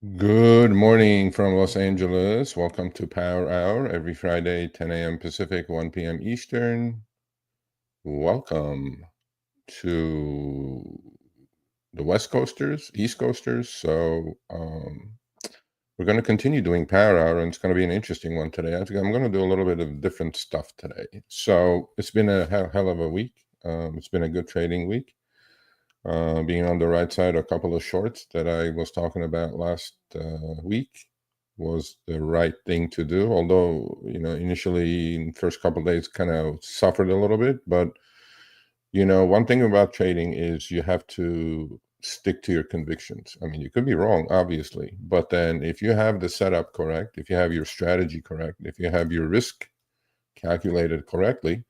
Good morning from Los Angeles. Welcome to Power Hour every Friday, 10 a.m. Pacific, 1 p.m. Eastern. Welcome to the West Coasters, East Coasters. So we're going to continue doing Power Hour, and it's going to be an interesting one today. I think I'm going to do a little bit of different stuff today. So it's been a hell of a week. It's been a good trading week. Being on the right side, a couple of shorts that I was talking about last week was the right thing to do. Although, initially in the first couple of days kind of suffered a little bit. But, one thing about trading is you have to stick to your convictions. I mean, you could be wrong, obviously. But then if you have the setup correct, if you have your strategy correct, if you have your risk calculated correctly,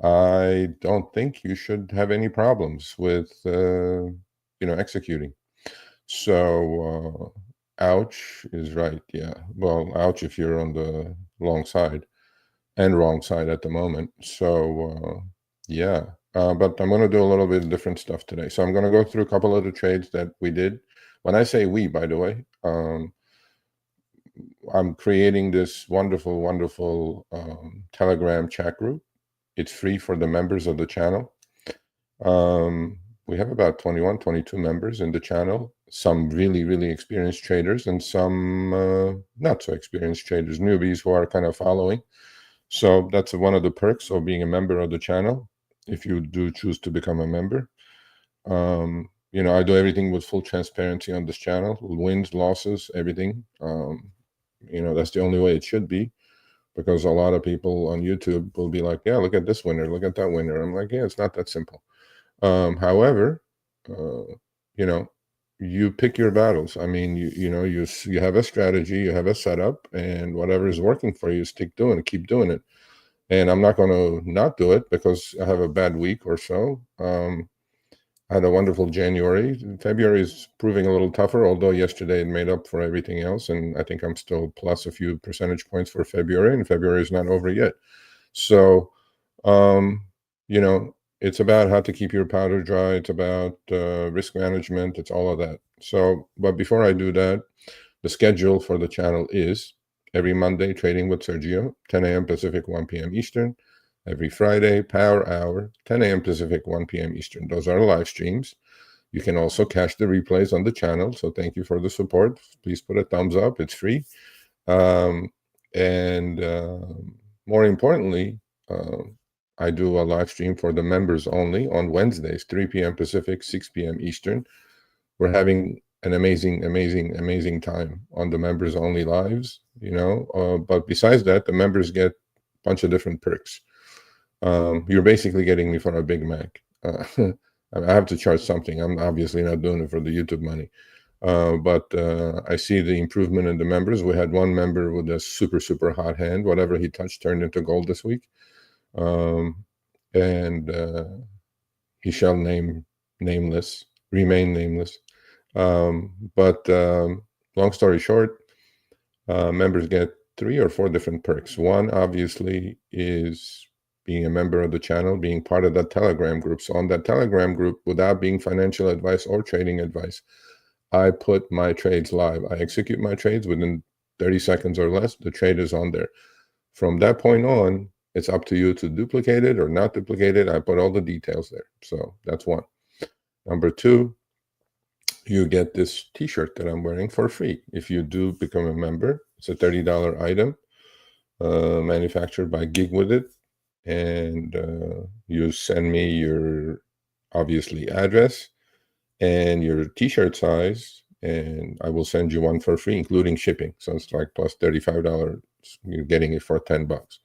I don't think you should have any problems with, executing. So, ouch is right. Yeah. Well, ouch if you're on the long side and wrong side at the moment. So, yeah. But I'm going to do a little bit of different stuff today. So I'm going to go through a couple of the trades that we did. When I say we, by the way, I'm creating this wonderful, wonderful Telegram chat group. It's free for the members of the channel. We have about 21, 22 members in the channel, some really, really experienced traders and some not so experienced traders, newbies who are kind of following. So that's one of the perks of being a member of the channel, if you do choose to become a member. I do everything with full transparency on this channel, wins, losses, everything. That's the only way it should be. Because a lot of people on YouTube will be like, yeah, look at this winner, look at that winner. I'm like, yeah, it's not that simple. However, you pick your battles. I mean, you have a strategy, you have a setup, and whatever is working for you, stick doing it, keep doing it. And I'm not going to not do it because I have a bad week or so. I had a wonderful January. February is proving a little tougher, although yesterday it made up for everything else. And I think I'm still plus a few percentage points for February, and February is not over yet. So, it's about how to keep your powder dry. It's about risk management. It's all of that. So, but before I do that, the schedule for the channel is every Monday, Trading with Sergio, 10 a.m. Pacific, 1 p.m. Eastern. Every Friday, Power Hour, 10 a.m. Pacific, 1 p.m. Eastern. Those are live streams. You can also catch the replays on the channel. So thank you for the support. Please put a thumbs up. It's free. And more importantly, I do a live stream for the members only on Wednesdays, 3 p.m. Pacific, 6 p.m. Eastern. We're having an amazing, amazing, amazing time on the members only lives, but besides that, the members get a bunch of different perks. You're basically getting me for a Big Mac. I have to charge something. I'm obviously not doing it for the YouTube money. But I see the improvement in the members. We had one member with a super, super hot hand. Whatever he touched turned into gold this week. And he shall remain nameless. But long story short, members get 3 or 4 different perks. One, obviously, is being a member of the channel, being part of that Telegram group. So on that Telegram group, without being financial advice or trading advice, I put my trades live. I execute my trades within 30 seconds or less. The trade is on there. From that point on, it's up to you to duplicate it or not duplicate it. I put all the details there. So that's one. Number 2, you get this t-shirt that I'm wearing for free. If you do become a member, it's a $30 item manufactured by Gig With It. And you send me your, obviously, address and your t-shirt size, and I will send you one for free, including shipping. So it's like plus $35. You're getting it for $10.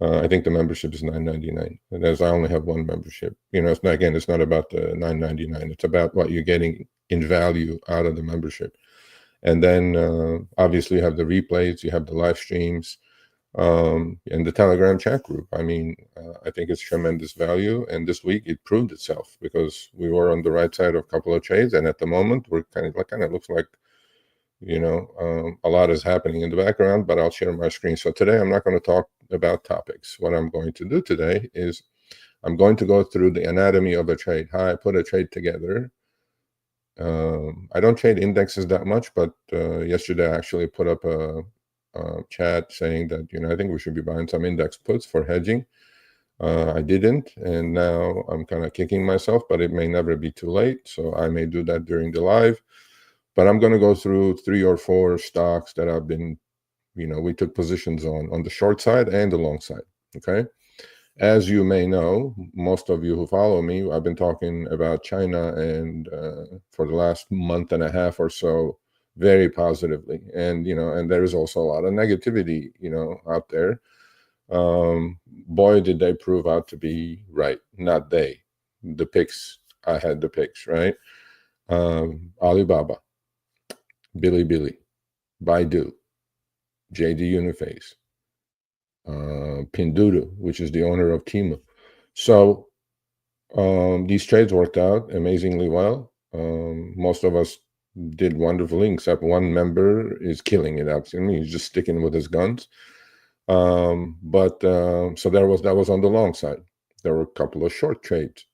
I think the membership is $9.99. And as I only have one membership, it's not about the $9.99. It's about what you're getting in value out of the membership. And then obviously you have the replays, you have the live streams, and the Telegram chat group. I mean, I think it's tremendous value. And this week it proved itself because we were on the right side of a couple of trades. And at the moment, we're kind of looks like, a lot is happening in the background, but I'll share my screen. So today I'm not going to talk about topics. What I'm going to do today is I'm going to go through the anatomy of a trade, how I put a trade together, I don't trade indexes that much, but yesterday I actually put up a chat saying that, I think we should be buying some index puts for hedging. I didn't, and now I'm kind of kicking myself, but it may never be too late, so I may do that during the live. But I'm going to go through 3 or 4 stocks that I've been, we took positions on the short side and the long side, okay? As you may know, most of you who follow me, I've been talking about China and for the last month and a half or so, very positively. And, and there is also a lot of negativity, out there. Boy, did they prove out to be right. Not they. The picks, I had the picks, right? Alibaba, Bilibili, Baidu, JD Uniface, Pinduoduo, which is the owner of Temu. So these trades worked out amazingly well. Most of us did wonderfully, except one member is killing it. Absolutely, he's just sticking with his guns. So that was on the long side. There were a couple of short trades.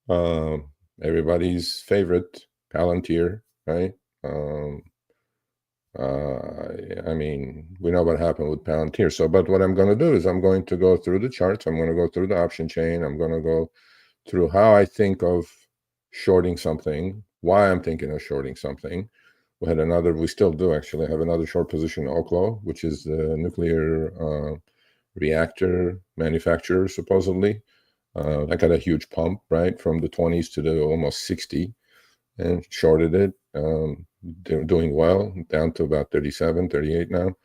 Everybody's favorite, Palantir, right? I mean, we know what happened with Palantir. So, but what I'm going to do is I'm going to go through the charts. I'm going to go through the option chain. I'm going to go through how I think of shorting something, why I'm thinking of shorting something. We still do actually have another short position, Oklo, which is the nuclear reactor manufacturer, supposedly. I got a huge pump, right, from the 20s to the almost 60, and shorted it. They're doing well, down to about 37, 38 now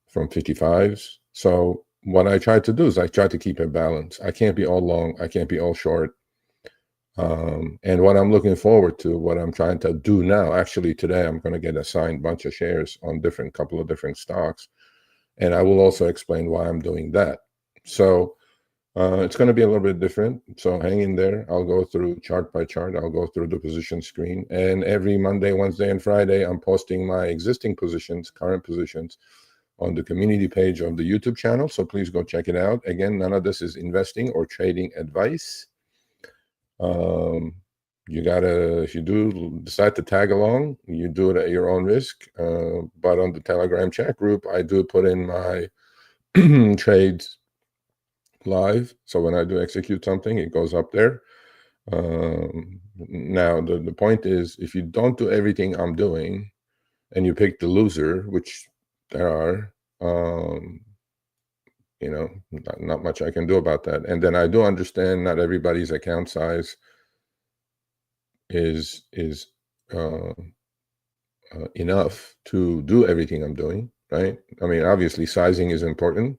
from 55s. So what I try to do is I try to keep a balance. I can't be all long. I can't be all short. And what I'm looking forward to, what I'm trying to do now, actually today, I'm going to get assigned a bunch of shares on couple of different stocks. And I will also explain why I'm doing that. So it's going to be a little bit different. So hang in there. I'll go through chart by chart. I'll go through the position screen. And every Monday, Wednesday, and Friday, I'm posting my existing positions, current positions, on the community page of the YouTube channel. So please go check it out. Again, none of this is investing or trading advice. If you do decide to tag along, you do it at your own risk. But on the Telegram chat group, I do put in my trades live. So when I do execute something, it goes up there. Now, the point is, if you don't do everything I'm doing and you pick the loser, which there are, not much I can do about that. And then I do understand not everybody's account size is enough to do everything I'm doing, right? I mean, obviously sizing is important,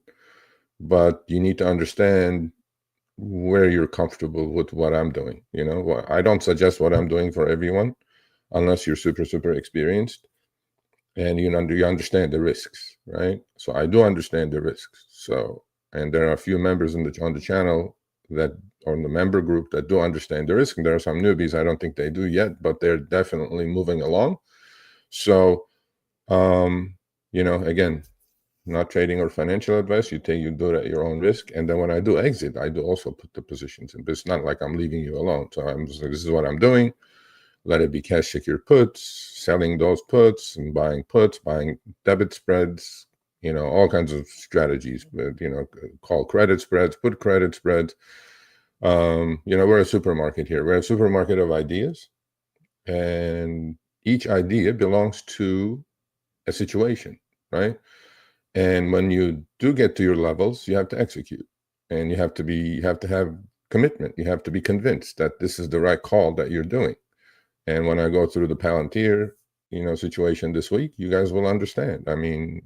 but you need to understand where you're comfortable with what I'm doing. I don't suggest what I'm doing for everyone unless you're super, super experienced and you understand the risks, right? So I do understand the risks. So, and there are a few members on the channel that on the member group that do understand the risk. And there are some newbies, I don't think they do yet, but they're definitely moving along. So, again, not trading or financial advice. You do it at your own risk. And then when I do exit, I do also put the positions in. But it's not like I'm leaving you alone. So I'm just like, this is what I'm doing. Let it be cash secure puts, selling those puts and buying puts, buying debit spreads, all kinds of strategies, but, call credit spreads, put credit spreads. We're a supermarket here. We're a supermarket of ideas, and each idea belongs to a situation, right? And when you do get to your levels, you have to execute, and you have to have commitment. You have to be convinced that this is the right call that you're doing. And when I go through the Palantir, situation this week, you guys will understand. I mean,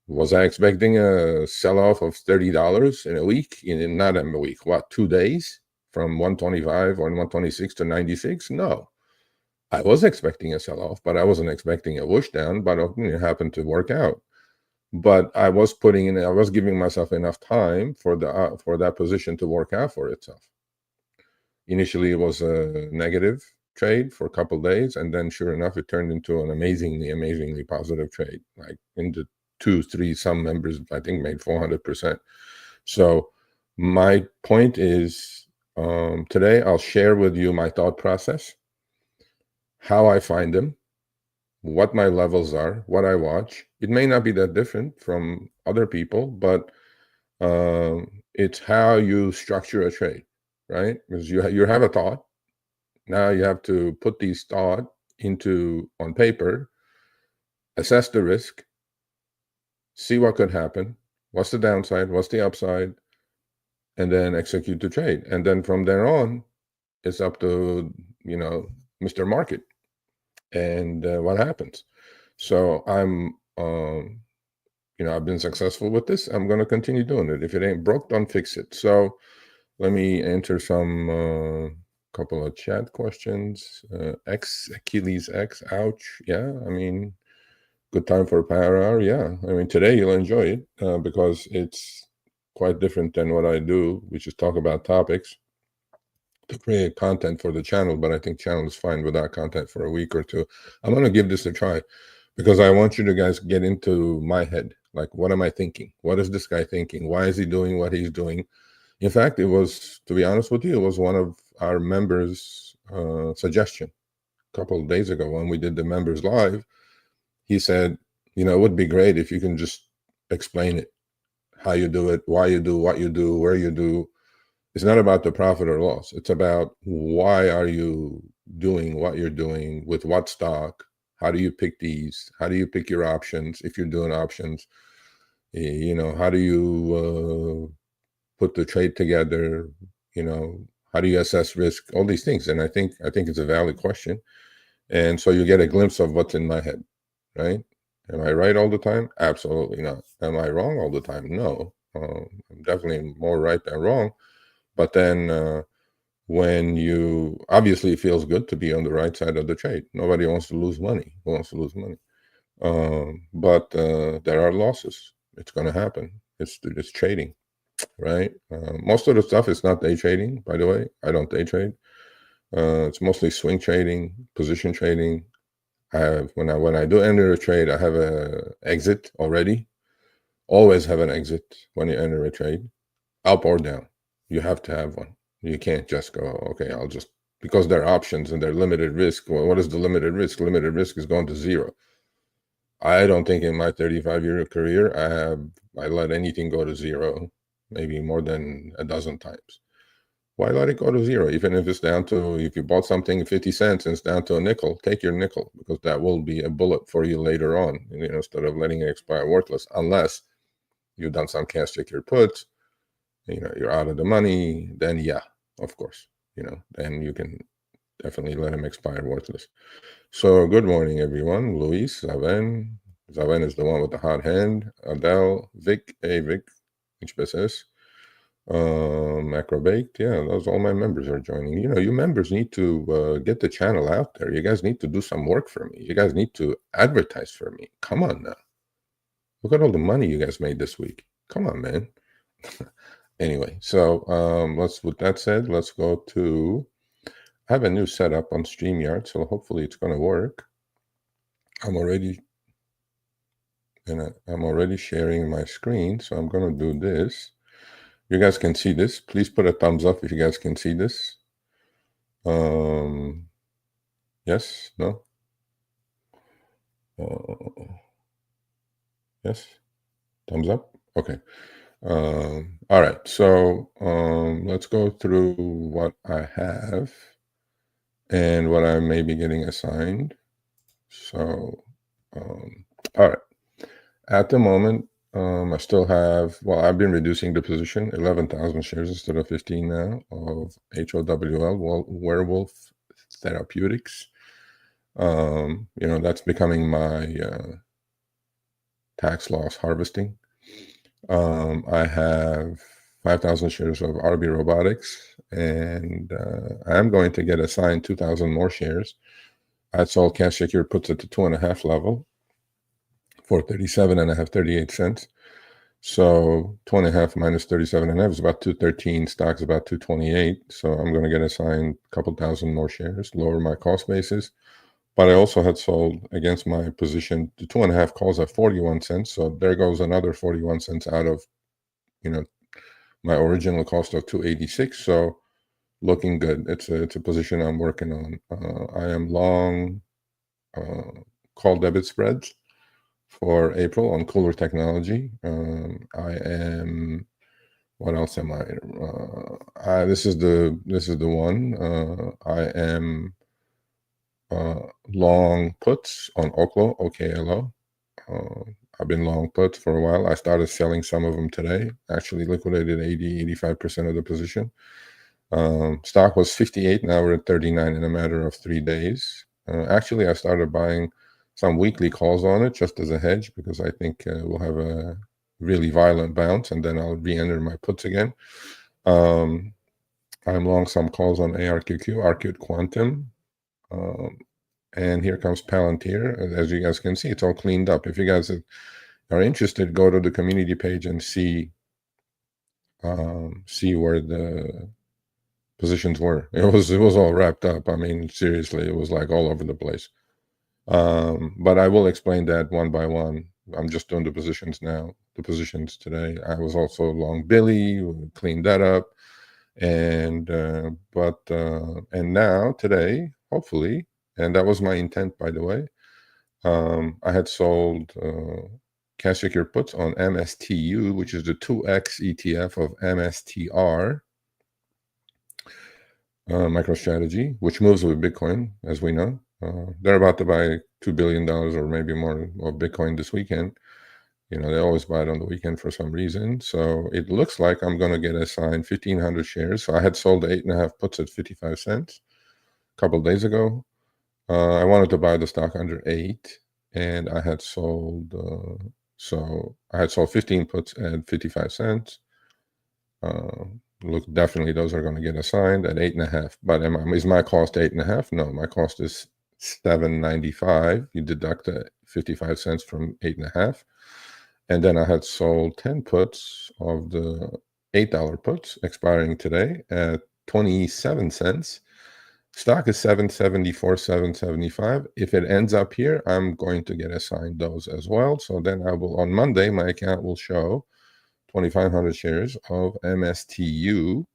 was I expecting a sell-off of $30 in a week? Not in a week. What, 2 days from 125 or 126 to 96? No. I was expecting a sell-off, but I wasn't expecting a whoosh down, but it happened to work out. But I was giving myself enough time for that position to work out for itself. Initially, it was a negative trade for a couple of days, and then sure enough, it turned into an amazingly positive trade. Like in the 2-3, some members I think made 400%. So my point is, today I'll share with you my thought process how I find them, what my levels are, what I watch. It may not be that different from other people, but it's how you structure a trade, right? Because you have a thought. Now you have to put these thought on paper, assess the risk, see what could happen, what's the downside, what's the upside, and then execute the trade. And then from there on, it's up to, Mr. Market and what happens. So I've been successful with this. I'm going to continue doing it. If it ain't broke, don't fix it. So let me enter some couple of chat questions. Achilles X, ouch. Yeah, I mean, good time for a power hour. Yeah, I mean, today you'll enjoy it because it's quite different than what I do, which is talk about topics to create content for the channel. But I think channel is fine without content for a week or two. I'm going to give this a try because I want you to guys get into my head. Like, what am I thinking? What is this guy thinking? Why is he doing what he's doing? In fact, it was, to be honest with you, it was one of our members' suggestion a couple of days ago when we did the members live. He said, it would be great if you can just explain it, how you do it, why you do what you do, where you do. It's not about the profit or loss. It's about why are you doing what you're doing, with what stock, how do you pick these, how do you pick your options if you're doing options, how do you put the trade together, how do you assess risk, all these things. And I think it's a valid question. And so you get a glimpse of what's in my head, right? Am I right all the time? Absolutely not. Am I wrong all the time? No. I'm definitely more right than wrong. But then when you, obviously it feels good to be on the right side of the trade. Nobody wants to lose money. Who wants to lose money? But there are losses. It's going to happen. It's trading, right? Most of the stuff is not day trading, by the way. I don't day trade. It's mostly swing trading, position trading. I have, when I do enter a trade, I have a exit already. Always have an exit when you enter a trade, up or down. You have to have one. You can't just go, okay, I'll just, because they're options and they're limited risk. Well, what is the limited risk? Limited risk is going to zero. I don't think in my 35-year career I let anything go to zero, maybe more than a dozen times. Why let it go to zero? Even if it's down to, if you bought something 50 cents and it's down to a nickel, take your nickel, because that will be a bullet for you later on, instead of letting it expire worthless, unless you've done some cash secured puts, you're out of the money, then yeah, of course, then you can definitely let them expire worthless. So good morning, everyone. Luis, Zaven. Zaven is the one with the hot hand. Adele, Vic, Vic, HBSS. Macrobaked, yeah, those all my members are joining. You members need to get the channel out there. You guys need to do some work for me. You guys need to advertise for me. Come on now. Look at all the money you guys made this week. Come on, man. Anyway, so with that said, let's go to, I have a new setup on StreamYard, so hopefully it's going to work. I'm already sharing my screen, so I'm going to do this. You guys can see this. Please put a thumbs up if you guys can see this. Yes, no? Yes, thumbs up. Okay. All right. So let's go through what I have and what I may be getting assigned. So, all right. At the moment, I still have, I've been reducing the position, 11,000 shares instead of 15 now of HOWL, Werewolf Therapeutics. That's becoming my tax loss harvesting. I have 5,000 shares of RB Robotics, and I'm going to get assigned 2,000 more shares. I sold cash secure puts at the 2.5 level for 37.5, 38 cents. So 2.5 minus 37.5 is about 213. Stock's about 228. So I'm going to get assigned a couple thousand more shares, lower my cost basis. But I also had sold against my position the 2.5 calls at 41 cents. So there goes another 41 cents out of, my original cost of 286. So looking good. It's a position I'm working on. I am long call debit spreads for April on Cooler Technology. I am. What else am I? This is the one. I am long puts on OKLO. I've been long puts for a while. I started selling some of them today. Actually liquidated 85% of the position. Stock was 58, now we're at 39 in a matter of 3 days. Actually, I started buying some weekly calls on it just as a hedge because I think we'll have a really violent bounce and then I'll re-enter my puts again. I'm long some calls on ARQQ, Arcute Quantum. And here comes Palantir. As you guys can see, it's all cleaned up. If you guys are interested, go to the community page and see where the positions were. It was all wrapped up. I mean, seriously, it was like all over the place. But I will explain that one by one. I'm just doing the positions now. The positions today. I was also long Billy, cleaned that up, and now today, hopefully, and that was my intent, by the way. I had sold cash secure puts on MSTU, which is the 2X ETF of MSTR. MicroStrategy, which moves with Bitcoin, as we know. They're about to buy $2 billion or maybe more of Bitcoin this weekend. You know, they always buy it on the weekend for some reason. So it looks like I'm going to get assigned 1,500 shares. So I had sold 8.5 puts at 55 cents a couple of days ago. I wanted to buy the stock under 8, and I had sold. So I had sold 15 puts at 55 cents. Look, definitely those are going to get assigned at 8.5. But is my cost 8.5? No, my cost is $7.95. You deduct 55 cents from 8.5, and then I had sold 10 puts of the $8 puts expiring today at 27 cents. Stock is 774, 775. If it ends up here, I'm going to get assigned those as well. So then I will, on Monday, my account will show 2,500 shares of MSTU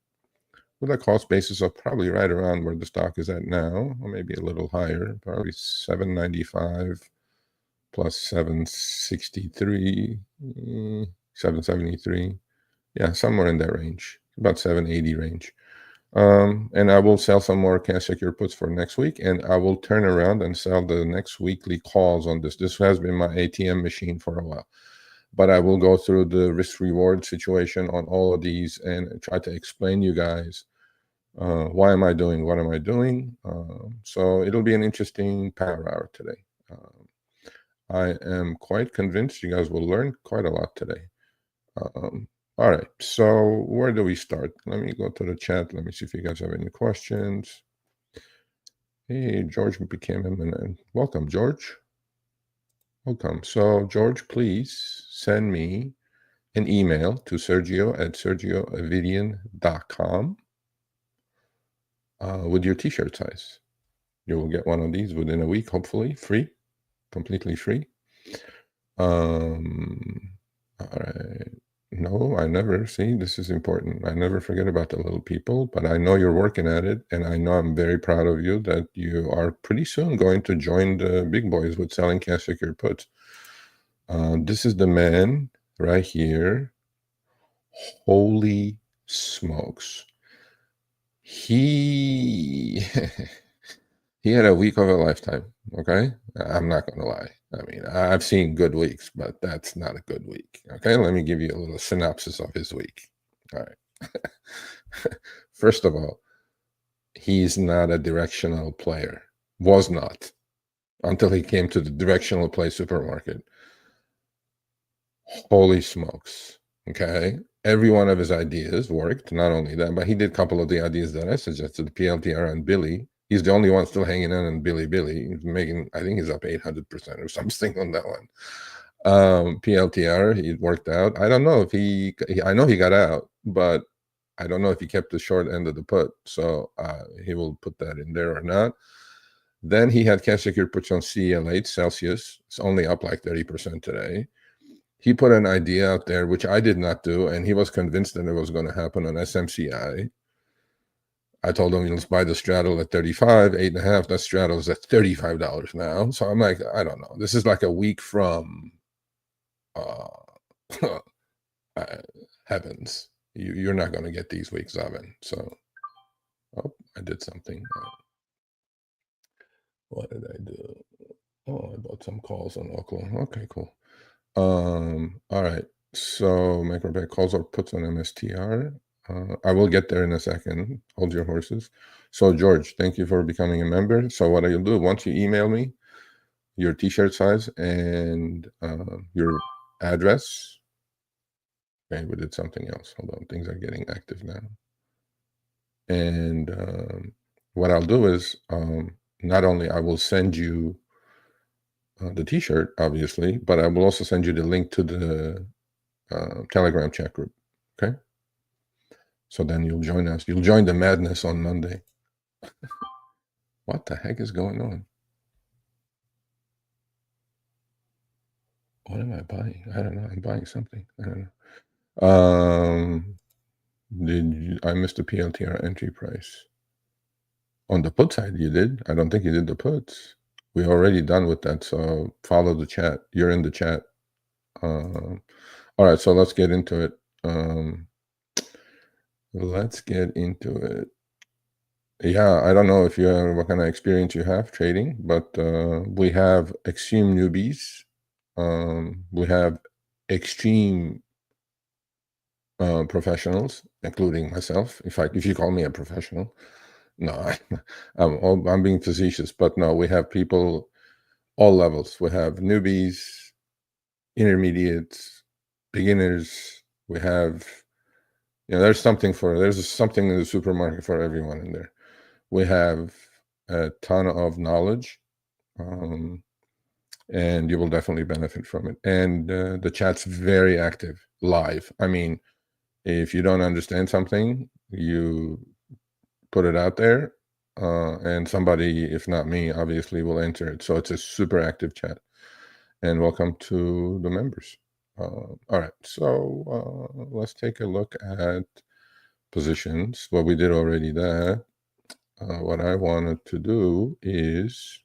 with a cost basis of probably right around where the stock is at now, or maybe a little higher, probably 795 plus 763, 773. Yeah, somewhere in that range, about 780 range. And I will sell some more cash secure puts for next week, and I will turn around and sell the next weekly calls on this. This has been my ATM machine for a while. But I will go through the risk-reward situation on all of these and try to explain you guys why am I doing what am I doing. So it'll be an interesting power hour today. I am quite convinced you guys will learn quite a lot today. All right, so where do we start? Let me go to the chat. Let me see if you guys have any questions. Hey, George became imminent. Welcome, George. Welcome. So, George, please send me an email to sergio@sergioavidian.com with your t-shirt size. You will get one of these within a week, hopefully, free, completely free. All right. No, I never, see, this is important. I never forget about the little people, but I know you're working at it, and I know I'm very proud of you that you are pretty soon going to join the big boys with selling cash secure puts. This is the man right here. Holy smokes. He had a week of a lifetime, okay? I'm not going to lie. I mean, I've seen good weeks, but that's not a good week, okay? Let me give you a little synopsis of his week. All right. First of all, he's not a directional player. Was not until he came to the directional play supermarket. Holy smokes, okay? Every one of his ideas worked. Not only that, but he did a couple of the ideas that I suggested, PLTR and Billy. He's the only one still hanging on Billy. He's making, I think he's up 800% or something on that one. PLTR, he worked out. I don't know if I know he got out, but I don't know if he kept the short end of the put. So he will put that in there or not. Then he had cash secure puts on CL8, Celsius. It's only up like 30% today. He put an idea out there, which I did not do, and he was convinced that it was going to happen on SMCI. I told him, let's buy the straddle at 35, 8.5. That straddle's at $35 now. So I'm like, I don't know. This is like a week from heavens. You're not going to get these weeks, Zavin. So, oh, I did something. What did I do? Oh, I bought some calls on Oklahoma. Okay, cool. All right. So micro calls or puts on MSTR. I will get there in a second. Hold your horses. So George, thank you for becoming a member. So what I'll do, once you email me your t-shirt size and your address. Okay, we did something else. Hold on, things are getting active now. And what I'll do is not only I will send you the t-shirt, obviously, but I will also send you the link to the Telegram chat group. Okay, so then you'll join us. You'll join the madness on Monday. What the heck is going on? What am I buying? I don't know. I'm buying something. I don't know. I missed the PLTR entry price? On the put side, you did. I don't think you did the puts. We're already done with that. So follow the chat. You're in the chat. All right. So let's get into it. Let's get into it. Yeah, I don't know if you have what kind of experience you have trading, but we have extreme newbies. We have extreme professionals, including myself. If you call me a professional, no, I'm being facetious, but no, we have people all levels. We have newbies, intermediates, beginners. We have, there's something in the supermarket for everyone in there. We have a ton of knowledge, and you will definitely benefit from it. And the chat's very active, live. I mean, if you don't understand something, you put it out there, and somebody, if not me, obviously will answer it. So it's a super active chat. And welcome to the members. All right, so let's take a look at positions. Well, we did already that. What I wanted to do is,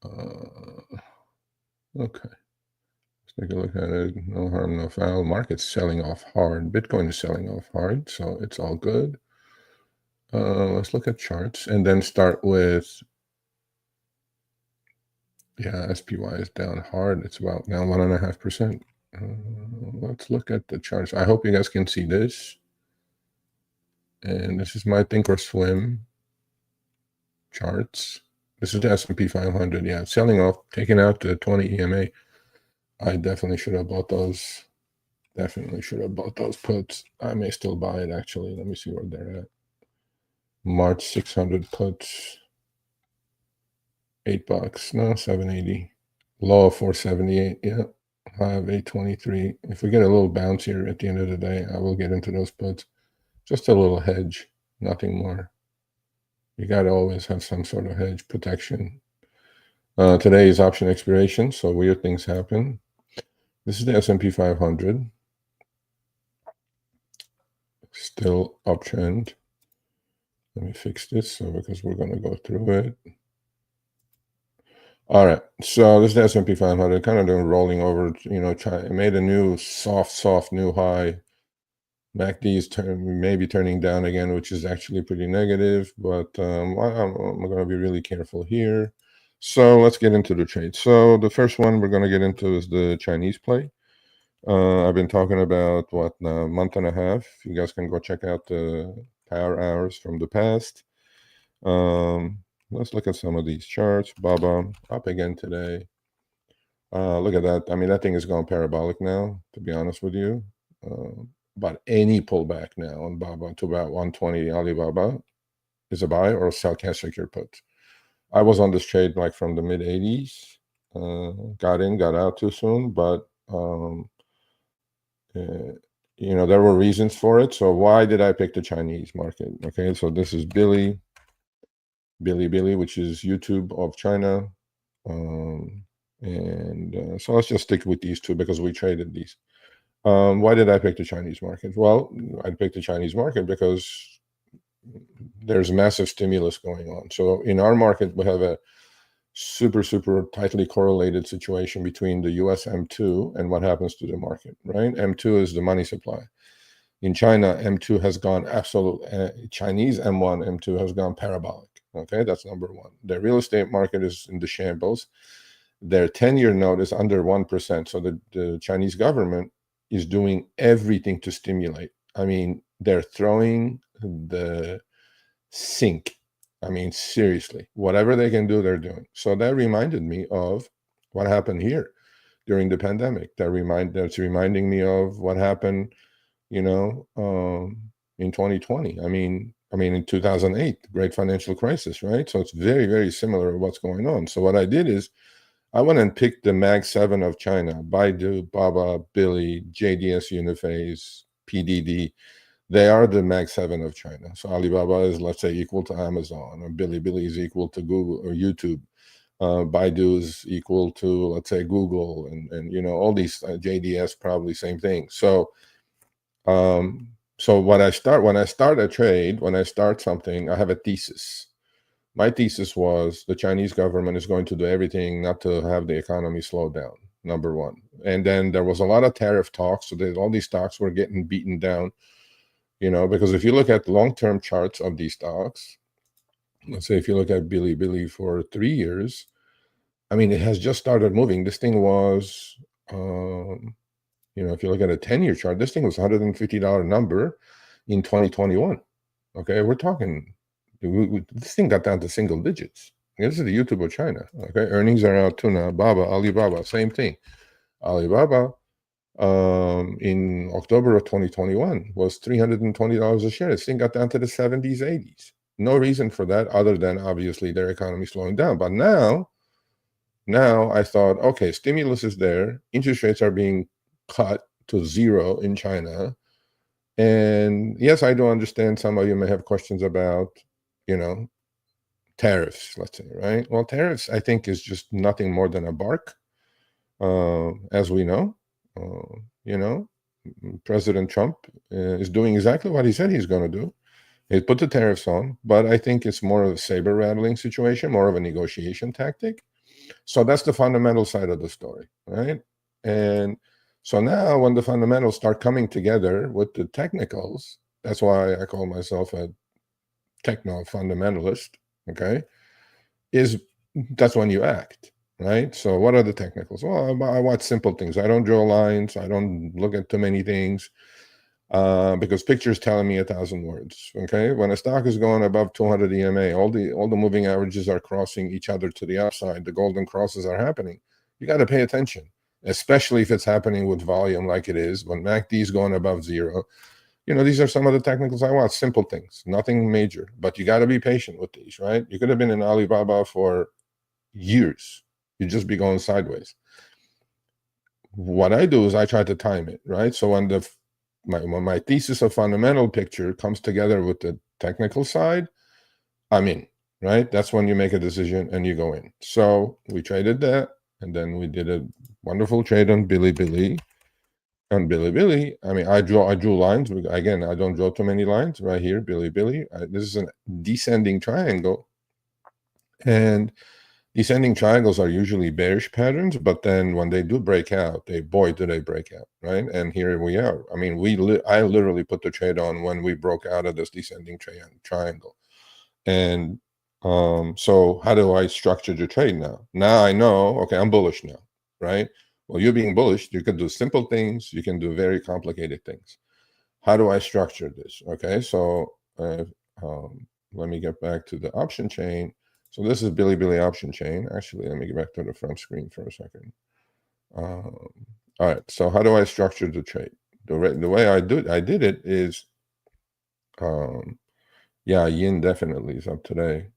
okay, let's take a look at it. No harm, no foul. Market's selling off hard. Bitcoin is selling off hard, so it's all good. Let's look at charts and then start with, yeah, SPY is down hard. It's about now 1.5%. Let's look at the charts. I hope you guys can see this. And this is my Think or Swim charts. This is the S&P 500. Yeah, selling off, taking out the 20 EMA. I definitely should have bought those. Definitely should have bought those puts. I may still buy it, actually. Let me see where they're at. March 600 puts. $8. No, 780. Low of 478. Yeah. High of 823. If we get a little bounce here at the end of the day, I will get into those puts. Just a little hedge, nothing more. You got to always have some sort of hedge protection. Today is option expiration, so weird things happen. This is the S&P 500. Still uptrend. Let me fix this because we're going to go through it. All right, so this is the S&P 500, kind of doing rolling over. It made a new soft new high. MACD is maybe turning down again, which is actually pretty negative, but I'm going to be really careful here. So let's get into the trade. So the first one we're going to get into is the Chinese play. I've been talking about a month and a half. You guys can go check out the power hours from the past. Let's look at some of these charts. BABA up again today. Look at that. I mean, that thing is going parabolic now, to be honest with you. But any pullback now on BABA to about 120 Alibaba is a buy or a sell cash secure put. I was on this trade like from the mid 80s. Got in, got out too soon, but there were reasons for it. So why did I pick the Chinese market? Okay, so this is Billy, which is YouTube of China. So let's just stick with these two because we traded these. Why did I pick the Chinese market? Well, I picked the Chinese market because there's massive stimulus going on. So in our market, we have a super tightly correlated situation between the US M2 and what happens to the market, right? M2 is the money supply. In China, M2 has gone Chinese M1, M2 has gone parabolic. Okay, that's number one. The real estate market is in the shambles. Their 10-year note is under 1%. So the Chinese government is doing everything to stimulate. I mean, they're throwing the sink. I mean, seriously, whatever they can do, they're doing. So that reminded me of what happened here during the pandemic. That's reminding me of what happened, in 2020. I mean, in 2008, the great financial crisis, right? So it's very similar to what's going on. So what I did is I went and picked the Mag 7 of China: Baidu, Baba, Billy, JDS Uniphase, PDD. They are the Mag 7 of China. So Alibaba is, let's say, equal to Amazon, or Bilibili is equal to Google or YouTube. Baidu is equal to, let's say, Google, and all these JDS, probably same thing. So when I start a trade, when I start something, I have a thesis. My thesis was the Chinese government is going to do everything not to have the economy slow down, number one. And then there was a lot of tariff talks, so all these stocks were getting beaten down, because if you look at long-term charts of these stocks, let's say if you look at Bilibili for 3 years, I mean, it has just started moving. This thing was, if you look at a 10-year chart, this thing was $150 number in 2021. Okay, we're talking, this thing got down to single digits. This is the YouTube of China. Okay, earnings are out too now. Alibaba, same thing. Alibaba, in October of 2021 was $320 a share. This thing got down to the 70s, 80s. No reason for that other than obviously their economy slowing down. But now I thought, okay, stimulus is there. Interest rates are being cut to zero in China. And yes, I do understand some of you may have questions about, tariffs, let's say, right? Well, tariffs, I think, is just nothing more than a bark, as we know. President Trump is doing exactly what he said he's going to do. He put the tariffs on, but I think it's more of a saber rattling situation, more of a negotiation tactic. So that's the fundamental side of the story, right? And so now when the fundamentals start coming together with the technicals, that's why I call myself a techno fundamentalist, okay, that's when you act, right? So what are the technicals? Well, I watch simple things. I don't draw lines. I don't look at too many things, because pictures telling me 1,000 words. Okay, when a stock is going above 200 EMA, all the moving averages are crossing each other to the upside. The golden crosses are happening. You got to pay attention, especially if it's happening with volume like it is. When MACD is going above zero, these are some of the technicals I watch. Simple things, nothing major, but you got to be patient with these, right? You could have been in Alibaba for years. You'd just be going sideways. What I do is I try to time it, right? So when my thesis of fundamental picture comes together with the technical side, I'm in, right? That's when you make a decision and you go in. So we traded that, and then we did a wonderful trade on Bilibili. On Bilibili, I mean, I drew lines. Again, I don't draw too many lines right here. Bilibili, this is a descending triangle, and descending triangles are usually bearish patterns, but then when they do break out, boy, do they break out, right? And here we are. I mean, I literally put the trade on when we broke out of this descending triangle. And so how do I structure the trade now? Now I know, okay, I'm bullish now, right? Well, you being bullish, you can do simple things, you can do very complicated things. How do I structure this? Okay, so let me get back to the option chain. So this is Bilibili option chain. Actually, let me get back to the front screen for a second. All right, so how do I structure the trade? The way I did it is, yeah, yin definitely is up today.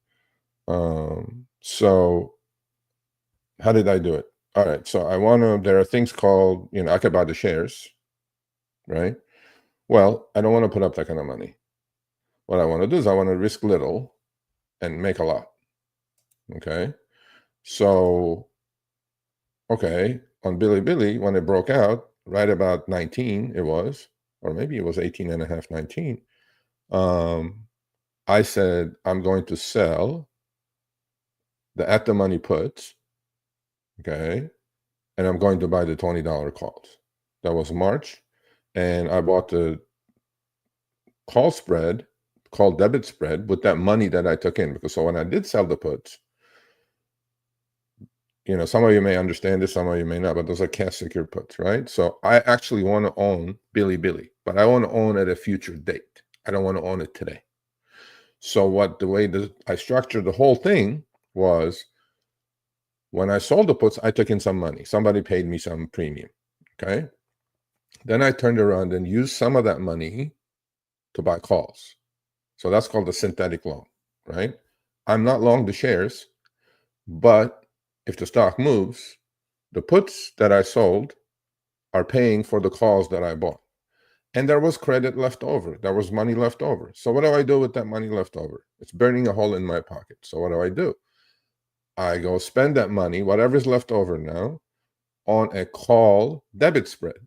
So how did I do it? All right, so there are things called, I could buy the shares, right? Well, I don't want to put up that kind of money. What I want to do is I want to risk little and make a lot. Okay, so okay, on Bilibili, when it broke out right about 19, it was, or maybe it was 18 and a half, 19. I said, I'm going to sell the at-the-money puts, okay? And I'm going to buy the $20 calls. That was March. And I bought the call spread, call debit spread with that money that I took in. Because so when I did sell the puts, you know, some of you may understand this, some of you may not, but those are cash secure puts, right? So I actually want to own Billy, but I want to own at a future date. I don't want to own it today. So the way I structured the whole thing was, when I sold the puts, I took in some money. Somebody paid me some premium, okay? Then I turned around and used some of that money to buy calls. So that's called a synthetic long, right? I'm not long the shares, but if the stock moves, the puts that I sold are paying for the calls that I bought. And there was credit left over. There was money left over. So what do I do with that money left over? It's burning a hole in my pocket. So what do? I go spend that money, whatever's left over now, on a call debit spread.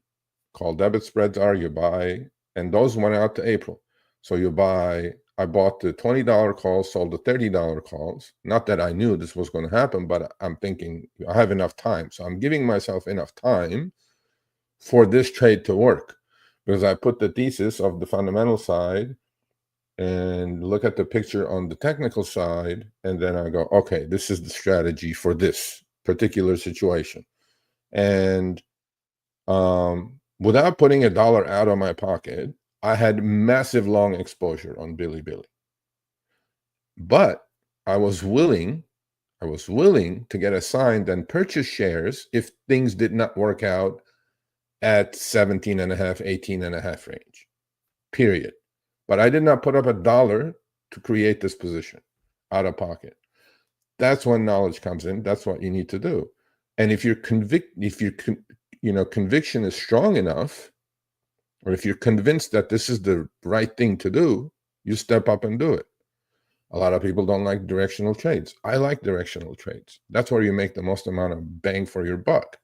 Call debit spreads are you buy, and those went out to April. So you buy, I bought the $20 calls, sold the $30 calls. Not that I knew this was going to happen, but I'm thinking I have enough time. So I'm giving myself enough time for this trade to work, because I put the thesis of the fundamental side and look at the picture on the technical side, and then I go, okay, this is the strategy for this particular situation. And without putting $1 out of my pocket, I had massive long exposure on Billy. But I was willing to get assigned and purchase shares if things did not work out at 17.5, 18.5 range, period. But I did not put up $1 to create this position out of pocket. That's when knowledge comes in. That's what you need to do. And if you're conviction is strong enough, or if you're convinced that this is the right thing to do, you step up and do it. A lot of people don't like directional trades. I like directional trades. That's where you make the most amount of bang for your buck.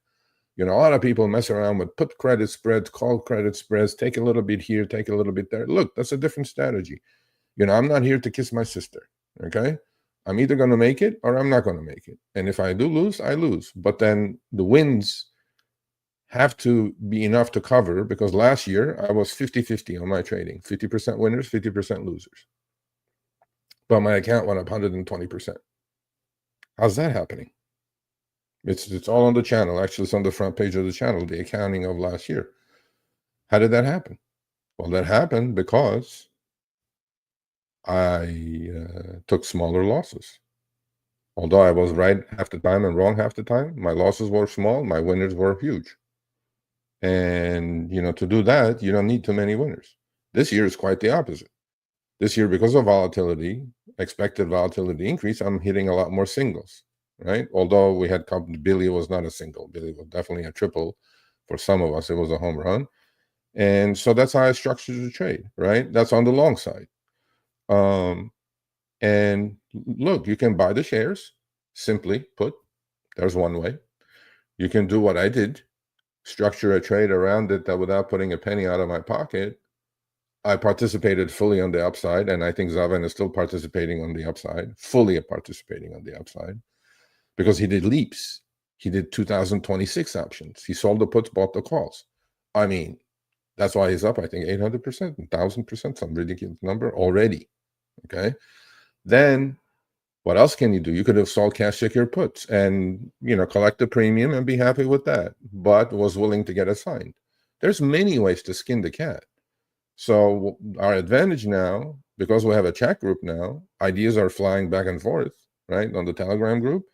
You know, a lot of people mess around with put credit spreads, call credit spreads, take a little bit here, take a little bit there. Look, that's a different strategy. You know, I'm not here to kiss my sister, okay? I'm either going to make it or I'm not going to make it. And if I do lose, I lose. But then the wins have to be enough to cover, because last year I was 50-50 on my trading, 50% winners, 50% losers. But my account went up 120%. How's that happening? It's all on the channel. Actually, it's on the front page of the channel, the accounting of last year. How did that happen? Well, that happened because I took smaller losses. Although I was right half the time and wrong half the time, my losses were small, my winners were huge. And, you know, to do that, you don't need too many winners. This year is quite the opposite. This year, because of volatility, expected volatility increase, I'm hitting a lot more singles, right? Although we had Billy was not a single. Billy was definitely a triple. For some of us, it was a home run. And so that's how I structured the trade, right? That's on the long side. And look, you can buy the shares, simply put. There's one way. You can do what I did, structure a trade around it that without putting a penny out of my pocket, I participated fully on the upside, and I think Zaven is still participating on the upside, fully participating on the upside, because he did leaps. He did 2026 options. He sold the puts, bought the calls. I mean, that's why he's up, I think, 800%, 1,000%, some ridiculous number already, okay? Then what else can you do? You could have sold cash secure puts and, you know, collect the premium and be happy with that, but was willing to get assigned. There's many ways to skin the cat. So our advantage now, because we have a chat group now, ideas are flying back and forth, right, on the Telegram group.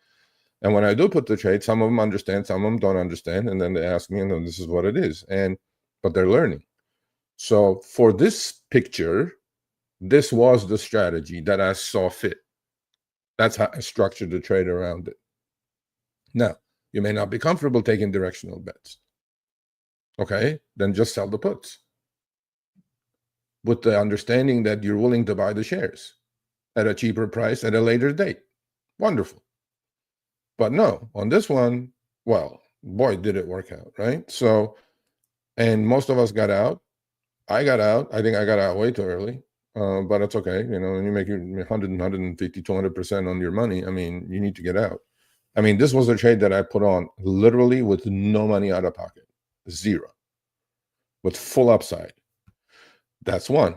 And when I do put the trade, some of them understand, some of them don't understand, and then they ask me, and then this is what it is. But they're learning. So for this picture, this was the strategy that I saw fit. That's how I structured the trade around it. Now, you may not be comfortable taking directional bets. Okay, then just sell the puts, with the understanding that you're willing to buy the shares at a cheaper price at a later date. Wonderful. But no, on this one, well, boy, did it work out, right? So, and most of us got out. I got out. I think I got out way too early. but it's okay. You know, when you make 100, 150, 200% on your money, I mean, you need to get out. I mean, this was a trade that I put on literally with no money out of pocket, zero, with full upside. That's one.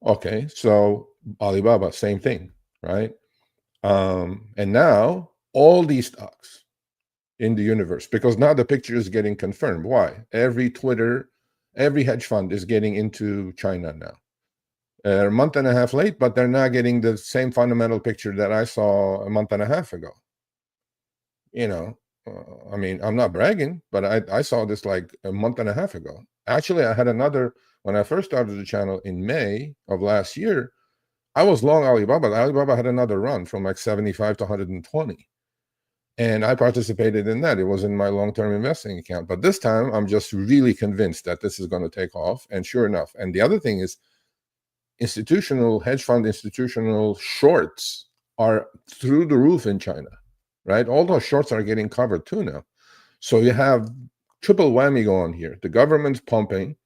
Okay, so Alibaba, same thing, right? And now all these stocks in the universe, because now the picture is getting confirmed. Why? Every hedge fund is getting into China now. A month and a half late, but they're now getting the same fundamental picture that I saw a month and a half ago. You know, I mean, I'm not bragging, but I saw this like a month and a half ago. Actually, I had another, when I first started the channel in May of last year, I was long Alibaba. Alibaba had another run from like 75 to 120. And I participated in that. It was in my long-term investing account. But this time, I'm just really convinced that this is going to take off. And sure enough. And the other thing is, institutional hedge fund, institutional shorts are through the roof in China, right? All those shorts are getting covered too now. So you have triple whammy going here. The government's pumping.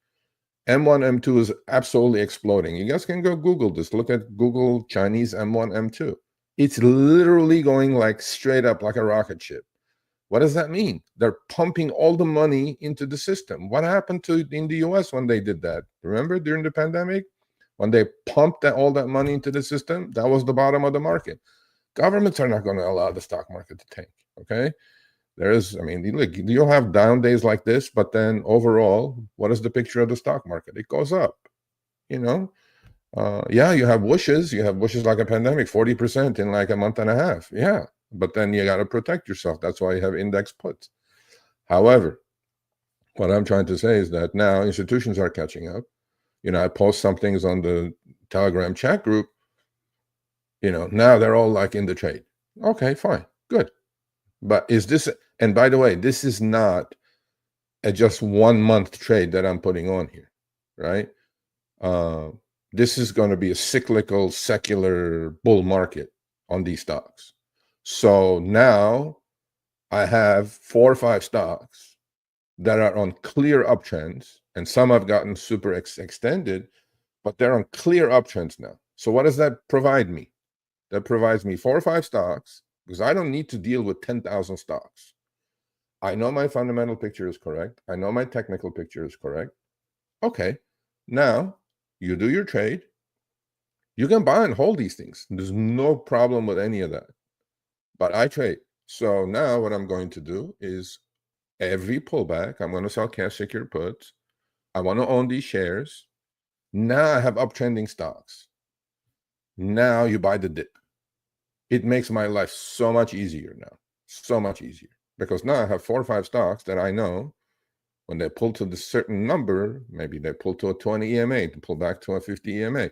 M1, M2 is absolutely exploding. You guys can go Google this. Look at Google Chinese M1, M2. It's literally going like straight up like a rocket ship. What does that mean? They're pumping all the money into the system. What happened to in the US when they did that? Remember during the pandemic? When they pumped all that money into the system, that was the bottom of the market. Governments are not going to allow the stock market to tank, okay? I mean, look, you'll have down days like this, but then overall, what is the picture of the stock market? It goes up, you know? Yeah, you have whooshes. You have whooshes like a pandemic, 40% in like a month and a half. Yeah, but then you got to protect yourself. That's why you have index puts. However, what I'm trying to say is that now institutions are catching up. You know, I post some things on the Telegram chat group. You know, now they're all like in the trade. Okay, fine, good. But is this, and by the way, this is not a just 1 month trade that I'm putting on here, right? This is going to be a cyclical, secular bull market on these stocks. So now I have 4 or 5 stocks that are on clear uptrends, and some have gotten super extended, but they're on clear uptrends now. So what does that provide me? That provides me 4 or 5 stocks, because I don't need to deal with 10,000 stocks. I know my fundamental picture is correct. I know my technical picture is correct. Okay, now you do your trade. You can buy and hold these things. There's no problem with any of that. But I trade. So now what I'm going to do is every pullback, I'm going to sell cash secured puts. I want to own these shares. Now I have uptrending stocks. Now you buy the dip. It makes my life so much easier now. So much easier. Because now I have 4 or 5 stocks that I know when they pull to the certain number, maybe they pull to a 20 EMA, to pull back to a 50 EMA.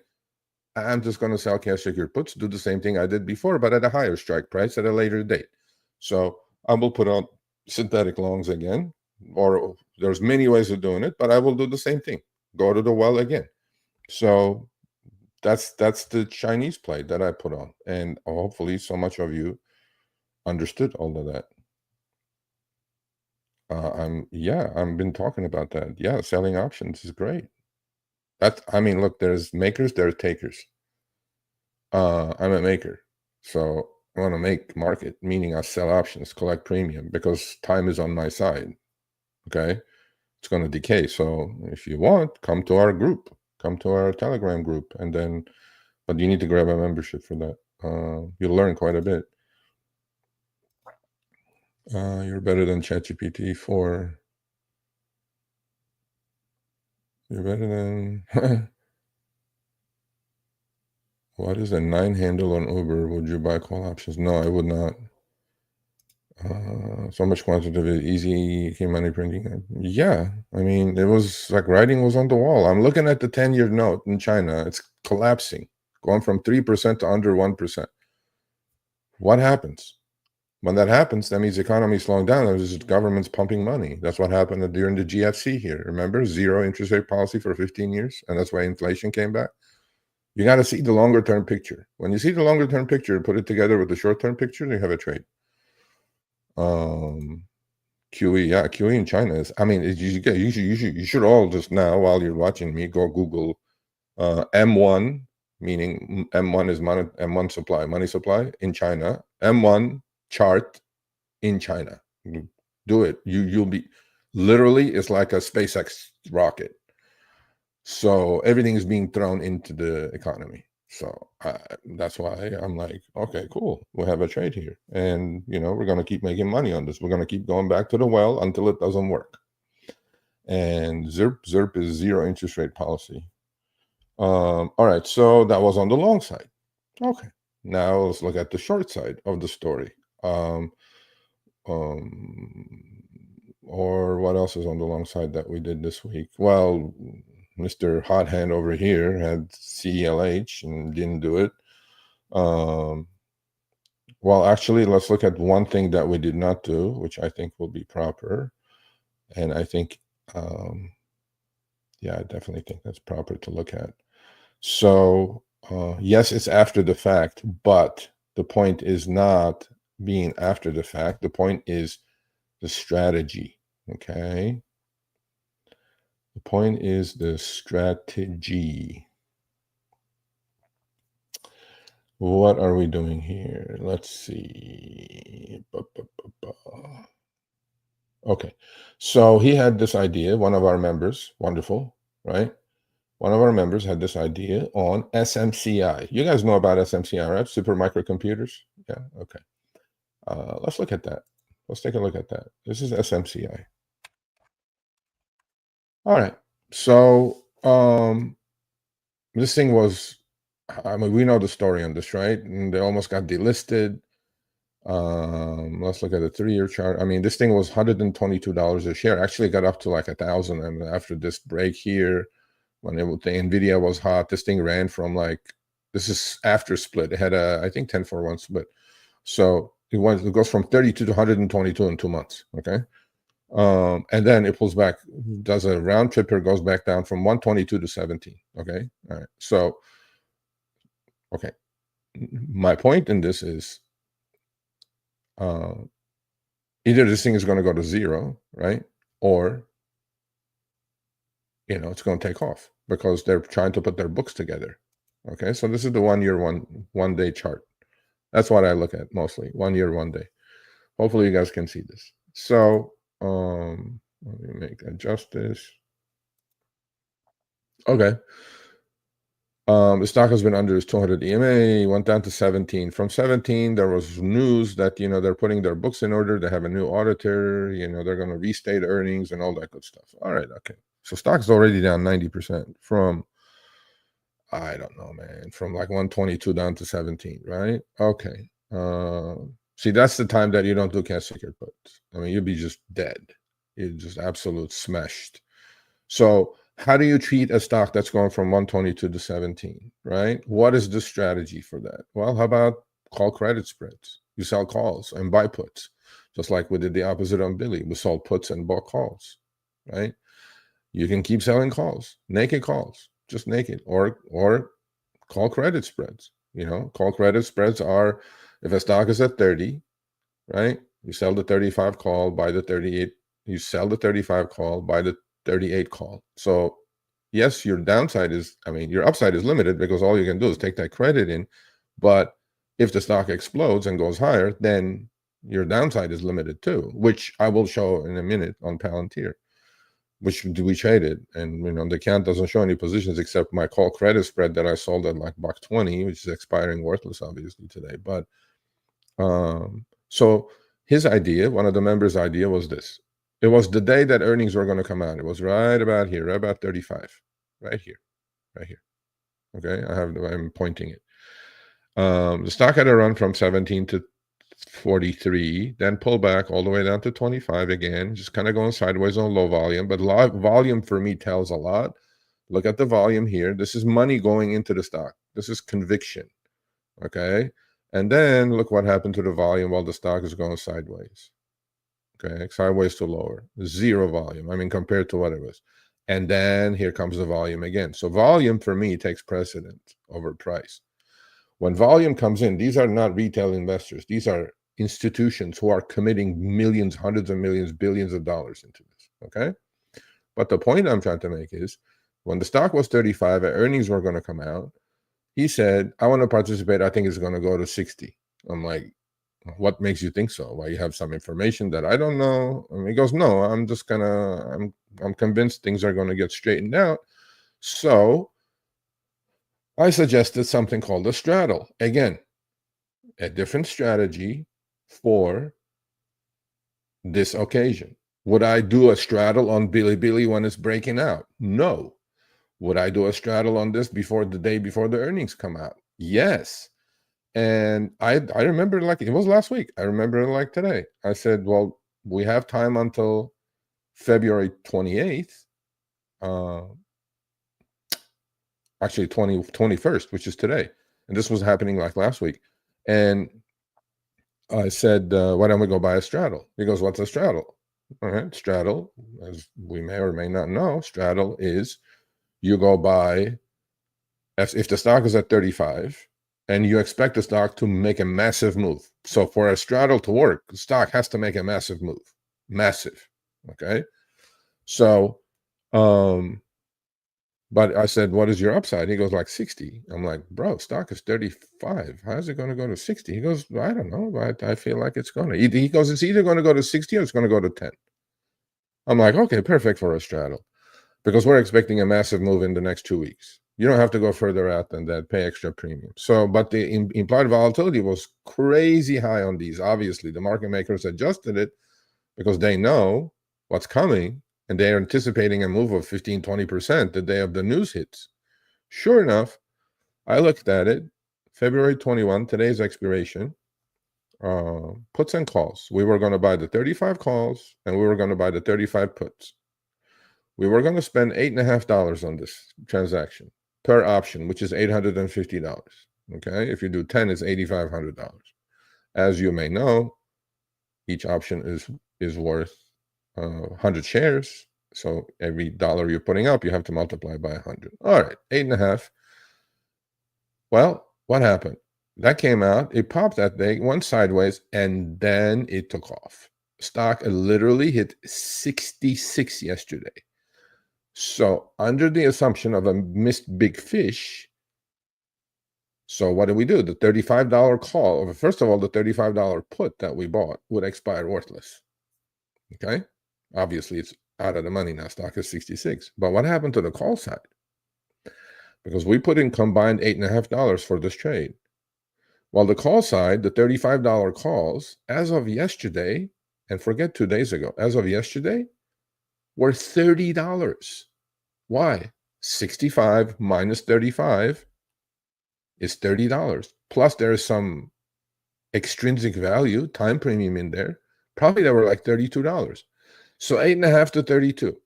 I'm just going to sell cash secured puts, do the same thing I did before, but at a higher strike price at a later date. So I will put on synthetic longs again, or there's many ways of doing it, but I will do the same thing. Go to the well again. So that's the Chinese play that I put on, and hopefully so much of you understood all of that. I've been talking about that. Yeah, selling options is great. I mean, look, there's makers, there's takers. I'm a maker, so I want to make market, meaning I sell options, collect premium, because time is on my side. Okay, it's going to decay. So if you want, come to our group, come to our Telegram group, and then, but you need to grab a membership for that. You'll learn quite a bit. You're better than ChatGPT 4. You're better than. What is a 9 handle on Uber? Would you buy call options? No, I would not. So much quantitative, easy money printing. Yeah, I mean, it was like writing was on the wall. I'm looking at the 10-year note in China. It's collapsing, going from 3% to under 1%. What happens? When that happens, that means the economy is slowing down. There's government's pumping money. That's what happened during the GFC here. Remember, zero interest rate policy for 15 years, and that's why inflation came back. You got to see the longer term picture. When you see the longer term picture, put it together with the short term picture, you have a trade. QE, yeah, QE in China is. I mean, you should all just now, while you're watching me, go Google M1 meaning M1 is M1 supply, money supply in China, M1 chart in China. Do it. You'll be literally, it's like a SpaceX rocket. So everything is being thrown into the economy. So that's why I'm like, okay, cool. We'll have a trade here. And, we're going to keep making money on this. We're going to keep going back to the well until it doesn't work. And ZERP is zero interest rate policy. All right. So that was on the long side. Okay. Now let's look at the short side of the story. Or what else is on the long side that we did this week? Well, Mr. Hot Hand over here had CELH and didn't do it. Well, actually, let's look at one thing that we did not do, which I think will be proper. And I think, yeah, I definitely think that's proper to look at. So, yes, it's after the fact, but the point is not being after the fact. The point is the strategy, okay? The point is the strategy. What are we doing here? Let's see. Okay. So he had this idea, one of our members, wonderful, right? One of our members had this idea on SMCI. You guys know about SMCI, right? Super microcomputers? Yeah, okay. Let's look at that. Let's take a look at that. This is SMCI. All right. So this thing was, I mean, we know the story on this, right? And they almost got delisted. Let's look at the 3-year chart. I mean, this thing was $122 a share. Actually got up to like 1,000. And after this break here, when the NVIDIA was hot, this thing ran from like, this is after split. It had a, I think 10-for-1 split. So it goes from 32 to 122 in 2 months. Okay. And then it pulls back, does a round tripper, goes back down from 122 to 17. Okay. All right. So, okay. My point in this is, either this thing is going to go to zero, right? Or, it's going to take off because they're trying to put their books together. Okay. So this is the 1 year, one day chart. That's what I look at mostly, 1 year, 1 day. Hopefully you guys can see this. So, let me adjust this. Okay. The stock has been under this 200 EMA, went down to 17. From 17, there was news that, they're putting their books in order. They have a new auditor, they're going to restate earnings and all that good stuff. All right, okay. So stock's already down 90% from, I don't know, man, from like 122 down to 17, right? Okay. See, that's the time that you don't do cash secured puts. I mean, you'd be just dead. You're just absolute smashed. So how do you treat a stock that's going from 122 to 17, right? What is the strategy for that? Well, how about call credit spreads? You sell calls and buy puts, just like we did the opposite on Billy. We sold puts and bought calls, right? You can keep selling calls, naked calls, just naked, or call credit spreads. Call credit spreads are, if a stock is at 30, right? You sell the 35 call, buy the 38. You sell the 35 call, buy the 38 call. So yes, your downside is, your upside is limited because all you can do is take that credit in. But if the stock explodes and goes higher, then your downside is limited too, which I will show in a minute on Palantir, which we traded. And, the account doesn't show any positions except my call credit spread that I sold at like $1.20, which is expiring worthless, obviously, today. But so his idea, one of the members' idea was this. It was the day that earnings were going to come out. It was right about here, right about 35, right here. Okay, I'm pointing it. The stock had a run from 17 to 43, then pull back all the way down to 25 again, just kind of going sideways on low volume. But volume for me tells a lot. Look at the volume here. This is money going into the stock. This is conviction. Okay. And then look what happened to the volume while the stock is going sideways. Okay, sideways to lower, zero volume. Compared to what it was. And then here comes the volume again. So volume for me takes precedent over price. When volume comes in, these are not retail investors. These are institutions who are committing millions, hundreds of millions, billions of dollars into this. Okay. But the point I'm trying to make is when the stock was 35, earnings were going to come out. He said, I want to participate. I think it's going to go to 60. I'm like, what makes you think so? Why, you have some information that I don't know? And he goes, no, I'm just gonna, I'm convinced things are going to get straightened out. So I suggested something called a straddle. Again, a different strategy for this occasion. Would I do a straddle on Bilibili when it's breaking out? No. Would I do a straddle on this before the day before the earnings come out? Yes. And I remember, like it was last week. I remember it like today. I said, well, we have time until February 28th. Actually 21st, which is today. And this was happening like last week. And I said, why don't we go buy a straddle? He goes, what's a straddle? All right, straddle, as we may or may not know, straddle is you go buy, if the stock is at 35 and you expect the stock to make a massive move. So for a straddle to work, the stock has to make a massive move. Massive. Okay. So, but I said, what is your upside? He goes, like 60. I'm like, bro, stock is 35. How's it going to go to 60? He goes, I don't know, but I feel like it's going to. He goes, it's either going to go to 60 or it's going to go to 10. I'm like, okay, perfect for a straddle, because we're expecting a massive move in the next 2 weeks. You don't have to go further out than that, pay extra premium. So, but the implied volatility was crazy high on these. Obviously, the market makers adjusted it because they know what's coming, and they're anticipating a move of 15, 20% the day of the news hits. Sure enough, I looked at it, February 21, today's expiration, puts and calls. We were going to buy the 35 calls, and we were going to buy the 35 puts. We were going to spend $8.50 on this transaction per option, which is $850. Okay, if you do 10, it's $8,500. As you may know, each option is worth 100 shares. So every dollar you're putting up, you have to multiply by 100. All right, 8.5. Well, what happened? That came out, it popped that day, went sideways, and then it took off. Stock literally hit 66 yesterday. So under the assumption of a missed big fish, so what do we do? The $35 call, first of all, the $35 put that we bought would expire worthless. Okay? Obviously, it's out of the money now. Stock is 66. But what happened to the call side? Because we put in combined $8.50 for this trade. While the call side, the $35 calls, as of yesterday, and forget 2 days ago, as of yesterday, were $30. Why? 65 minus 35 is $30. Plus there is some extrinsic value, time premium in there. Probably they were like $32. So 8.5 to 32.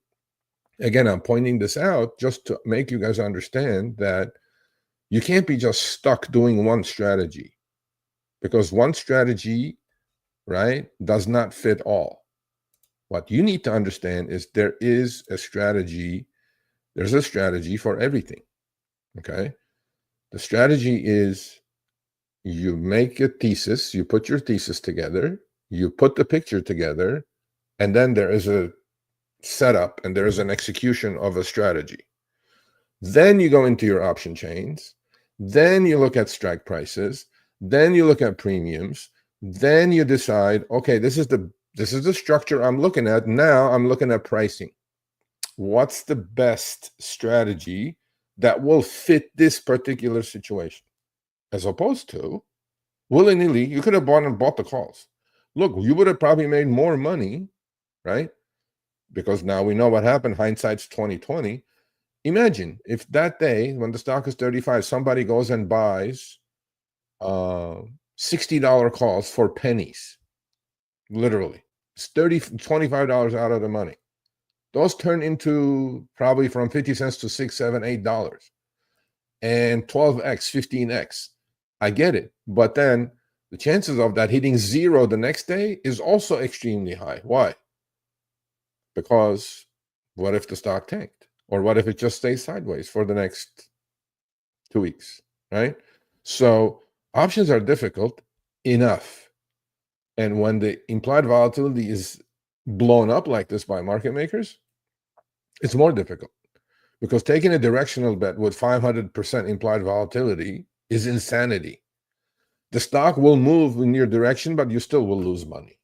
Again, I'm pointing this out just to make you guys understand that you can't be just stuck doing one strategy, because one strategy, right, does not fit all. What you need to understand is there is a strategy. There's a strategy for everything. Okay. The strategy is you make a thesis, you put your thesis together, you put the picture together, and then there is a setup and there is an execution of a strategy. Then you go into your option chains, then you look at strike prices, then you look at premiums, then you decide, okay, this is the structure I'm looking at. Now I'm looking at pricing. What's the best strategy that will fit this particular situation? As opposed to willy-nilly, you could have bought the calls. Look, you would have probably made more money, right? Because now we know what happened. Hindsight's 2020. Imagine if that day when the stock is 35, somebody goes and buys $60 calls for pennies. Literally. It's $25 out of the money. Those turn into probably from 50 cents to $6, $7, $8. And 12x, 15x. I get it. But then the chances of that hitting zero the next day is also extremely high. Why? Because what if the stock tanked? Or what if it just stays sideways for the next 2 weeks, right? So options are difficult enough. And when the implied volatility is blown up like this by market makers, it's more difficult, Because taking a directional bet with 500% implied volatility is insanity. The stock will move in your direction, but you still will lose money.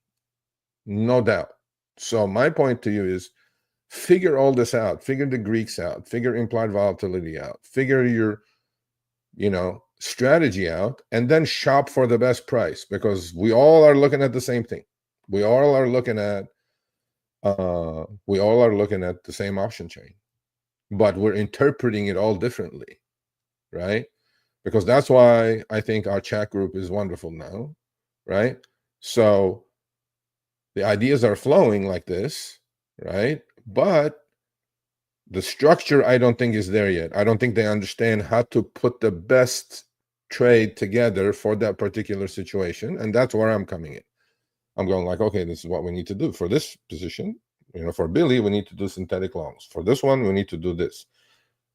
No doubt. So my point to you is figure all this out. Figure the Greeks out. Figure implied volatility out. Figure your, strategy out, and then shop for the best price, because we all are looking at the same thing. We all are looking at the same option chain, but we're interpreting it all differently, right? Because that's why I think our chat group is wonderful now, right? So the ideas are flowing like this, right? But the structure, I don't think, is there yet. I don't think they understand how to put the best trade together for that particular situation. And that's where I'm coming in. I'm going like, okay, this is what we need to do for this position. For Billy, we need to do synthetic longs. For this one, we need to do this.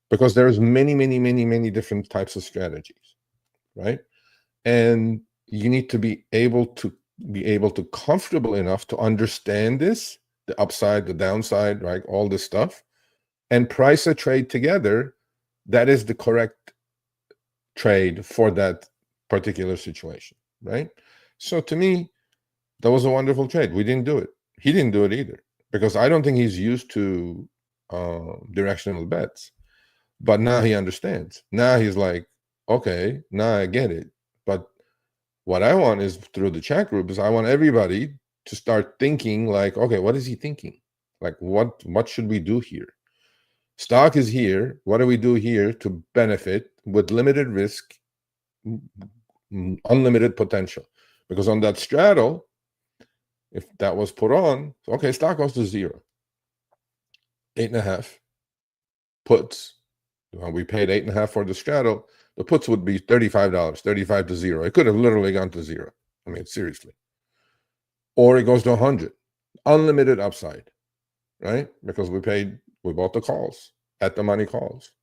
Because there's many different types of strategies, right? And you need to be able to comfortable enough to understand this, the upside, the downside, right? All this stuff, and price a trade together that is the correct trade for that particular situation, right? So to me, that was a wonderful trade. We didn't do it. He didn't do it either, because I don't think he's used to directional bets. But now he understands. Now he's like, okay, now I get it. But what I want is, through the chat group, is I want everybody to start thinking like, okay, what is he thinking? Like, what should we do here? Stock is here. What do we do here to benefit with limited risk, unlimited potential? Because on that straddle, if that was put on, okay, stock goes to 0. 8.5 puts. We paid 8.5 for the straddle. The puts would be $35, 35 to 0. It could have literally gone to 0. I mean, seriously. Or it goes to 100. Unlimited upside, right? Because we bought the calls, at the money calls.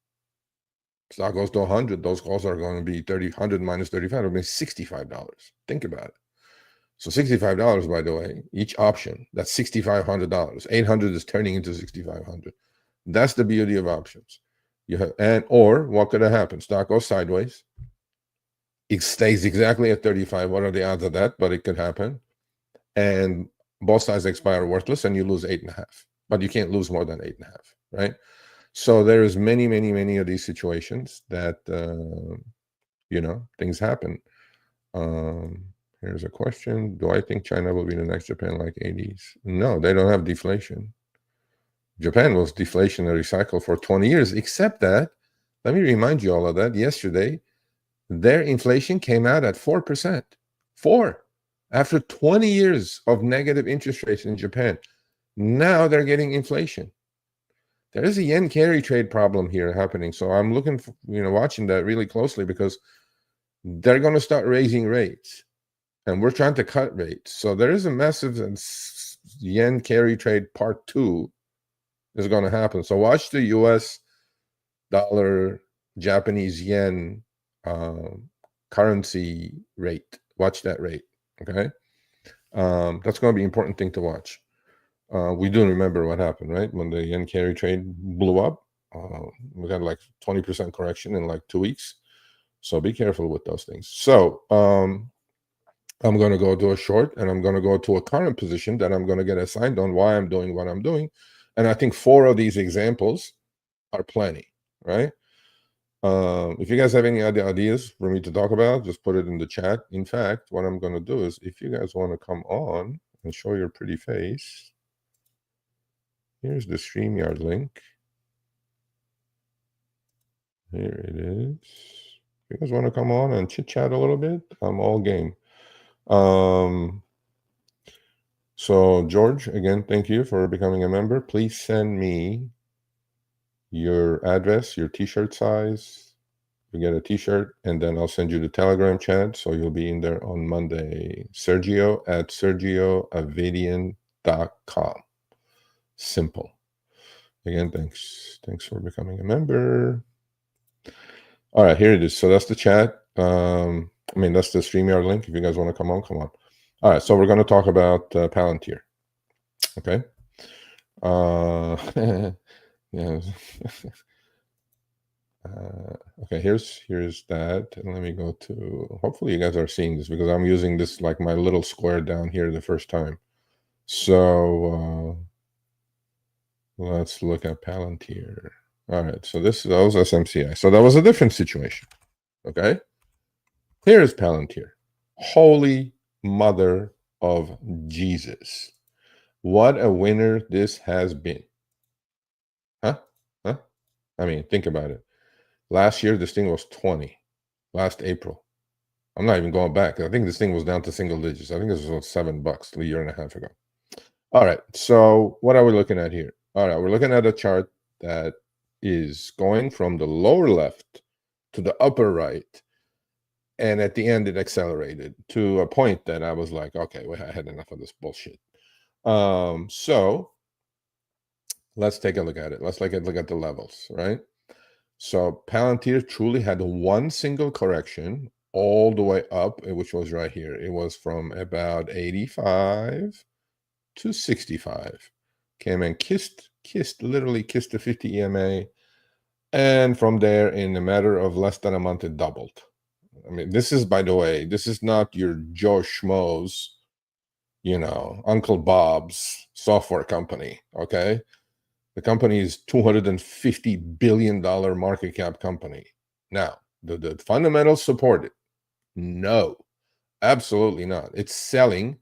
Stock goes to 100. Those calls are going to be 100 minus 35. It'll be $65. Think about it. So $65, by the way, each option, that's $6,500. 800 is turning into 6,500. That's the beauty of options. Or what could have happened? Stock goes sideways. It stays exactly at 35. What are the odds of that? But it could happen. And both sides expire worthless, and you lose 8.5. But you can't lose more than 8.5, right? So there is many of these situations that things happen. Here's a question: do I think China will be the next Japan like 80s? No, they don't have deflation. Japan was deflationary cycle for 20 years, except that, let me remind you all of that, yesterday, their inflation came out at 4%. 4. After 20 years of negative interest rates in Japan, now they're getting inflation. There is a yen carry trade problem here happening. So I'm looking for, watching that really closely, because they're going to start raising rates, and we're trying to cut rates. So there is a massive yen carry trade part 2 is going to happen. So watch the US dollar, Japanese yen currency rate. Watch that rate, okay? That's going to be an important thing to watch. We do remember what happened, right? When the yen carry trade blew up, we got like 20% correction in like 2 weeks. So be careful with those things. So I'm going to go to a short, and I'm going to go to a current position that I'm going to get assigned on why I'm doing what I'm doing. And I think 4 of these examples are plenty, right? If you guys have any other ideas for me to talk about, just put it in the chat. In fact, what I'm going to do is, if you guys want to come on and show your pretty face, here's the StreamYard link. Here it is. If you guys want to come on and chit-chat a little bit, I'm all game. So George, again, thank you for becoming a member. Please send me your address, your t-shirt size. You get a t-shirt, and then I'll send you the Telegram chat, so you'll be in there on Monday. Sergio at sergioavedian.com. Simple. Again, thanks for becoming a member. All right, here it is. So that's the chat. That's the StreamYard link. If you guys want to come on, come on. All right, so we're going to talk about Palantir. Okay. Yeah. Okay, here's that. And let me go to, hopefully you guys are seeing this because I'm using this like my little square down here the first time. So let's look at Palantir. All right, so that was SMCI. So that was a different situation. Okay, here's Palantir. Holy mother of Jesus. What a winner this has been. Huh? I mean, think about it. Last year, this thing was 20. Last April. I'm not even going back. I think this thing was down to single digits. I think this was $7 a year and a half ago. All right. So what are we looking at here? All right. We're looking at a chart that is going from the lower left to the upper right. And at the end, it accelerated to a point that I was like, okay, well, I had enough of this bullshit. So let's take a look at it. Let's look at the levels, right? So Palantir truly had one single correction all the way up, which was right here. It was from about 85 to 65. Came and literally kissed the 50 EMA. And from there, in a matter of less than a month, it doubled. I mean, this is, by the way, this is not your Joe Schmo's, Uncle Bob's software company, okay? The company is $250 billion market cap company. Now, the fundamentals support it. No, absolutely not. It's selling.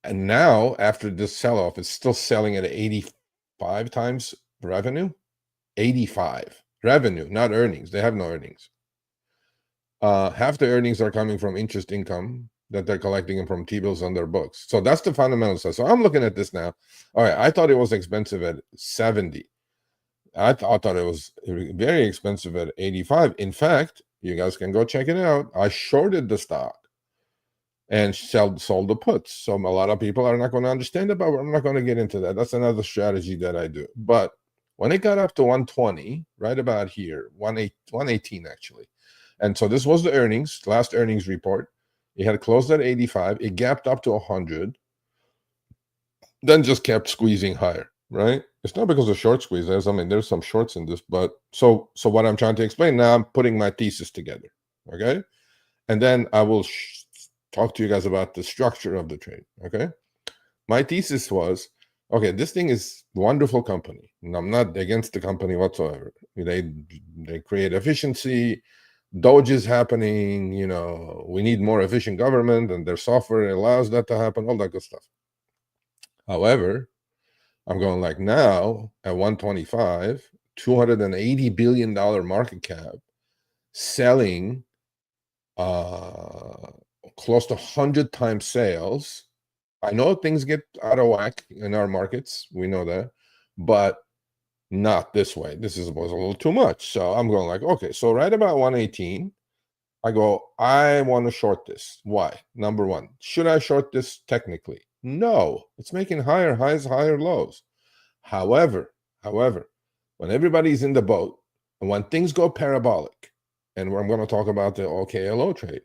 And now, after this sell-off, it's still selling at 85 times revenue. 85 revenue, not earnings. They have no earnings. Half the earnings are coming from interest income that they're collecting from T-bills on their books. So that's the fundamental stuff. So I'm looking at this now. All right, I thought it was expensive at 70. I thought it was very expensive at 85. In fact, you guys can go check it out. I shorted the stock and sold the puts. So a lot of people are not going to understand it, but I'm not going to get into that. That's another strategy that I do. But when it got up to 120, right about here, 118 actually. And so this was the earnings, last earnings report. It had closed at 85. It gapped up to 100, then just kept squeezing higher, right? It's not because of short squeezes. I mean, there's some shorts in this, but so what I'm trying to explain now, I'm putting my thesis together, okay? And then I will talk to you guys about the structure of the trade, okay? My thesis was, okay, this thing is a wonderful company, and I'm not against the company whatsoever. They create efficiency. Doge is happening, we need more efficient government, and their software allows that to happen, all that good stuff. However, I'm going like now at 125, $280 billion market cap, selling close to 100 times sales. I know things get out of whack in our markets. We know that, but not this way. This was a little too much. So I'm going like, okay, so right about 118, I go, I want to short this. Why? Number one, should I short this technically? No, it's making higher highs, higher lows. However, when everybody's in the boat and when things go parabolic, and I'm going to talk about the OKLO trade,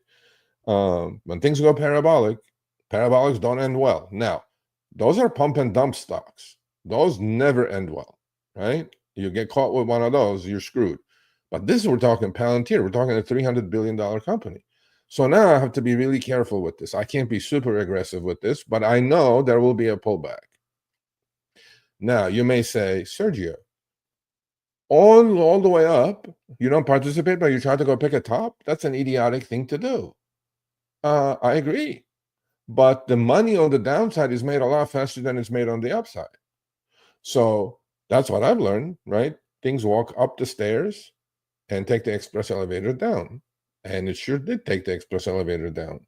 when things go parabolics don't end well. Now, those are pump and dump stocks. Those never end well, right? You get caught with one of those, you're screwed. But this, we're talking Palantir. We're talking a $300 billion company. So now I have to be really careful with this. I can't be super aggressive with this, but I know there will be a pullback. Now, you may say, Sergio, all the way up, you don't participate, but you try to go pick a top? That's an idiotic thing to do. I agree. But the money on the downside is made a lot faster than it's made on the upside. So that's what I've learned, right? Things walk up the stairs and take the express elevator down. And it sure did take the express elevator down.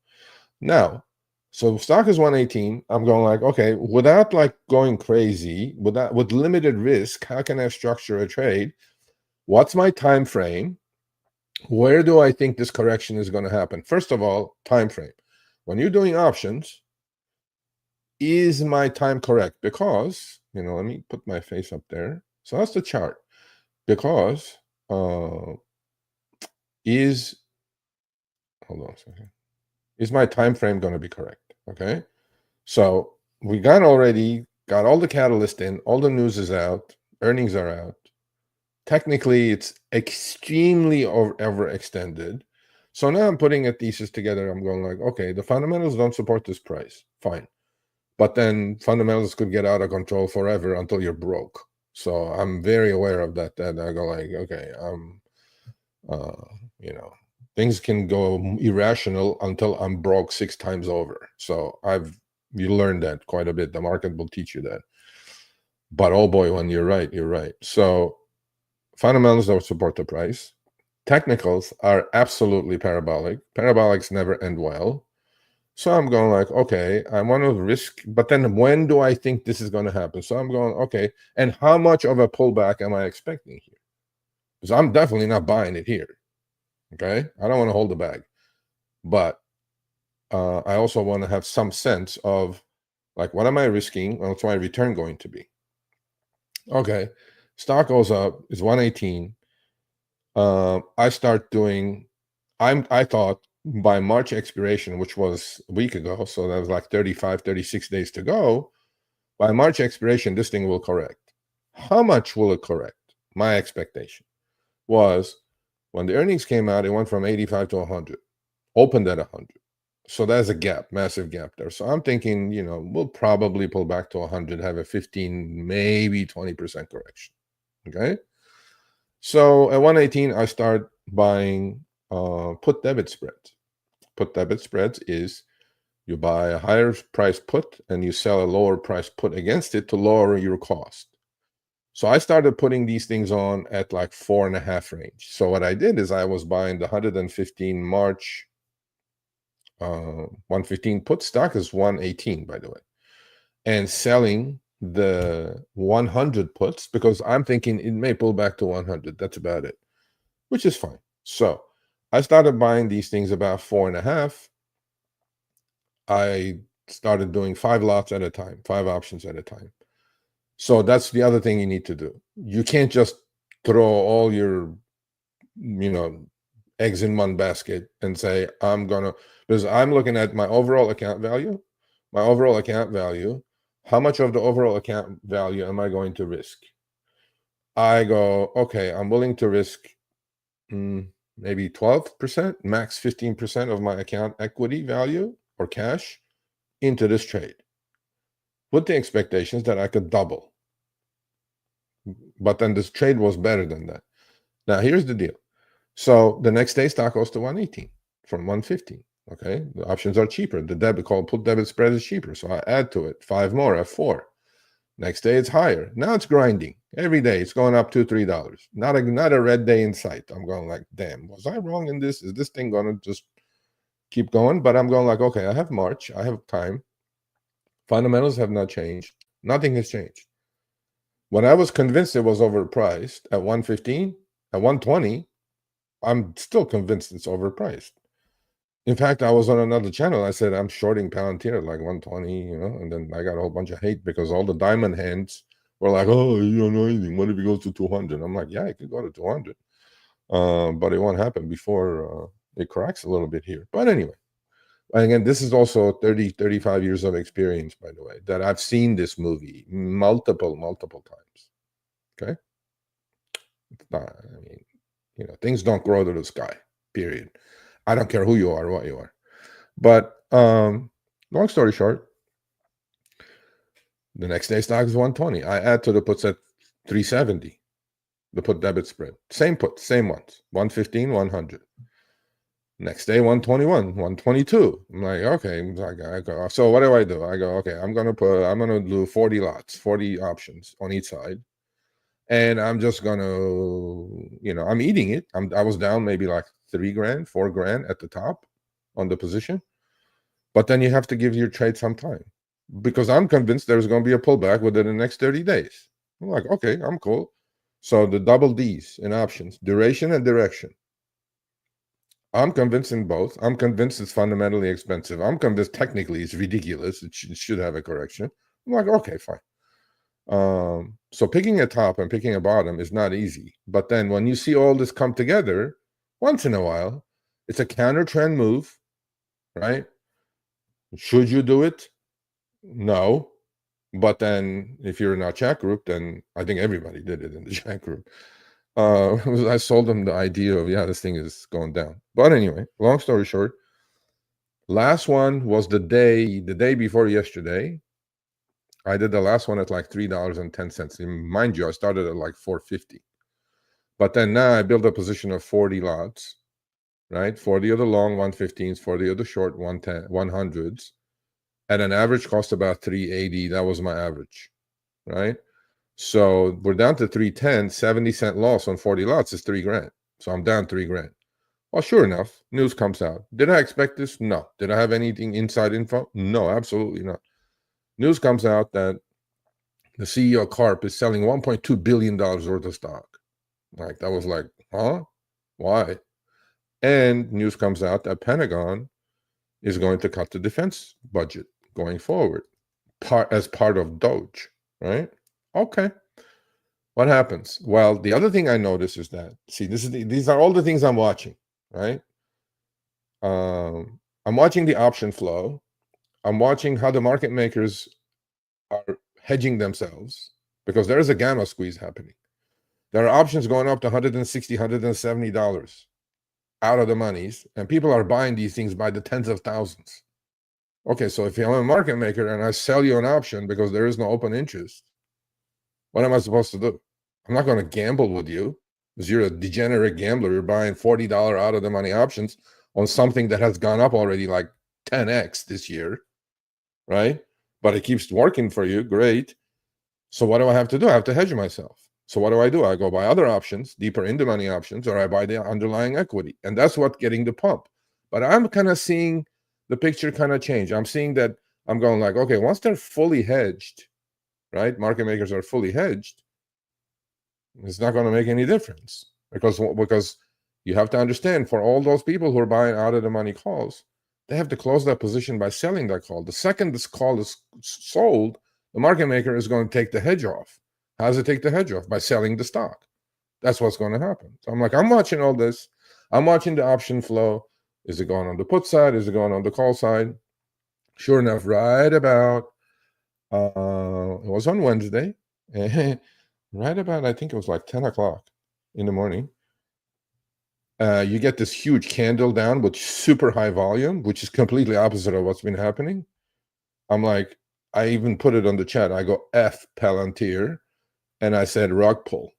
Now, so stock is 118. I'm going like, okay, without like going crazy, with limited risk, how can I structure a trade? What's my time frame? Where do I think this correction is going to happen? First of all, time frame. When you're doing options, is my time correct? Because, let me put my face up there. So that's the chart. Because hold on a second. Is my time frame going to be correct? Okay. So we got all the catalyst in, all the news is out, earnings are out. Technically, it's extremely overextended. So now I'm putting a thesis together. I'm going like, okay, the fundamentals don't support this price. Fine. But then fundamentals could get out of control forever until you're broke. So I'm very aware of that. That I go like, okay, you know, things can go irrational until I'm broke 6 times over. So you learned that quite a bit. The market will teach you that. But oh boy, when you're right, you're right. So fundamentals don't support the price. Technicals are absolutely parabolic. Parabolics never end well. So I'm going like, okay, I want to risk, but then when do I think this is going to happen? So I'm going, okay, and how much of a pullback am I expecting here? Because I'm definitely not buying it here. Okay, I don't want to hold the bag, but I also want to have some sense of like, what am I risking? What's my return going to be? Okay, stock goes up, it's 118. I start doing, I thought by March expiration, which was a week ago, so that was like 35, 36 days to go. By March expiration, this thing will correct. How much will it correct? My expectation was when the earnings came out, it went from 85 to 100, opened at 100. So there's a gap, massive gap there. So I'm thinking, we'll probably pull back to 100, have a 15, maybe 20% correction. Okay. So at 118, I start buying put debit spreads. Put debit spreads is you buy a higher price put and you sell a lower price put against it to lower your cost. So I started putting these things on at like 4.5 range. So what I did is I was buying the 115 March 115 put, stock is 118, by the way, and selling the 100 puts because I'm thinking it may pull back to 100. That's about it, which is fine. So I started buying these things about 4.5. I started doing 5 lots at a time, 5 options at a time. So that's the other thing you need to do. You can't just throw all your, eggs in one basket and say, because I'm looking at my overall account value, how much of the overall account value am I going to risk? I go, okay, I'm willing to risk maybe 12%, max 15% of my account equity value or cash into this trade with the expectations that I could double. But then this trade was better than that. Now, here's the deal. So the next day, stock goes to 118 from 115. Okay, the options are cheaper. The put debit spread is cheaper. So I add to it 5 more, F4. Next day, it's higher. Now it's grinding. Every day, it's going up $2, $3. Not a red day in sight. I'm going like, damn, was I wrong in this? Is this thing going to just keep going? But I'm going like, okay, I have March. I have time. Fundamentals have not changed. Nothing has changed. When I was convinced it was overpriced at 115, at 120, I'm still convinced it's overpriced. In fact, I was on another channel. I said I'm shorting Palantir at like 120, and then I got a whole bunch of hate because all the diamond hands were like, "Oh, you don't know anything. What if it goes to 200?" I'm like, "Yeah, it could go to 200, but it won't happen before it cracks a little bit here." But anyway, again, this is also 30, 35 years of experience, by the way, that I've seen this movie multiple times. Okay, it's not, things don't grow to the sky. Period. I don't care who you are, what you are. But long story short, the next day stock is 120. I add to the puts at 370. The put debit spread. Same put, same ones. 115, 100. Next day, 121, 122. I'm like, okay. I go, so what do? I go, okay, I'm gonna do 40 lots, 40 options on each side. And I'm just gonna, I'm eating it. I was down maybe like $3,000, $4,000 at the top on the position. But then you have to give your trade some time because I'm convinced there's going to be a pullback within the next 30 days. I'm like, okay, I'm cool. So the double D's in options, duration and direction. I'm convinced in both. I'm convinced it's fundamentally expensive. I'm convinced technically it's ridiculous. It should have a correction. I'm like, okay, fine. So picking a top and picking a bottom is not easy. But then when you see all this come together, once in a while, it's a counter trend move, right? Should you do it? No. But then if you're in our chat group, then I think everybody did it in the chat group. I sold them the idea of, yeah, this thing is going down. But anyway, long story short, last one was the day before yesterday. I did the last one at like $3.10. Mind you, I started at like $4.50. But then now I built a position of 40 lots, right? 40 of the long 115s, 40 of the short 100s, at an average cost about $3.80. That was my average, right? So we're down to 310, 70-cent loss on 40 lots is $3,000. So I'm down $3,000. Well, sure enough, news comes out. Did I expect this? No. Did I have anything inside info? No, absolutely not. News comes out that the CEO of Carp is selling $1.2 billion worth of stock. Like, that was like, huh? Why? And news comes out that Pentagon is going to cut the defense budget going forward, as part of Doge, right? Okay. What happens? Well, the other thing I notice is that, see, these are all the things I'm watching, right? I'm watching the option flow. I'm watching how the market makers are hedging themselves, because there is a gamma squeeze happening. There are options going up to $160, $170 out of the monies, and people are buying these things by the tens of thousands. Okay, so if I'm a market maker and I sell you an option because there is no open interest, what am I supposed to do? I'm not going to gamble with you, because you're a degenerate gambler. You're buying $40 out of the money options on something that has gone up already like 10x this year, right? But it keeps working for you. Great. So what do I have to do? I have to hedge myself. So what do? I go buy other options, deeper in the money options, or I buy the underlying equity. And that's what getting the pump. But I'm kind of seeing the picture kind of change. I'm seeing that I'm going like, okay, once they're fully hedged, right? Market makers are fully hedged. It's not going to make any difference, because you have to understand, for all those people who are buying out of the money calls, they have to close that position by selling that call. The second this call is sold, the market maker is going to take the hedge off. How does it take the hedge off? By selling the stock. That's what's going to happen. So I'm like, I'm watching all this. I'm watching the option flow. Is it going on the put side? Is it going on the call side? Sure enough, right about, it was on Wednesday, right about, I think it was like 10 o'clock in the morning, you get this huge candle down with super high volume, which is completely opposite of what's been happening. I'm like, I even put it on the chat. I go, F Palantir, and I said rug pull.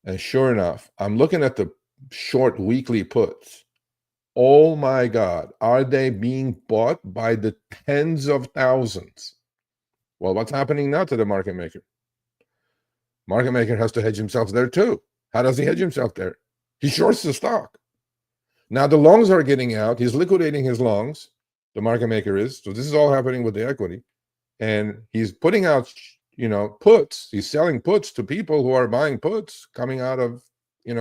And sure enough, I'm looking at the short weekly puts. Oh my God, are they being bought by the tens of thousands? Well, what's happening now to the market maker? Market maker has to hedge himself there too. How does he hedge himself there? He shorts the stock. Now the longs are getting out. He's liquidating his longs. The market maker is. So this is all happening with the equity. And he's putting out, puts. He's selling puts to people who are buying puts coming out of,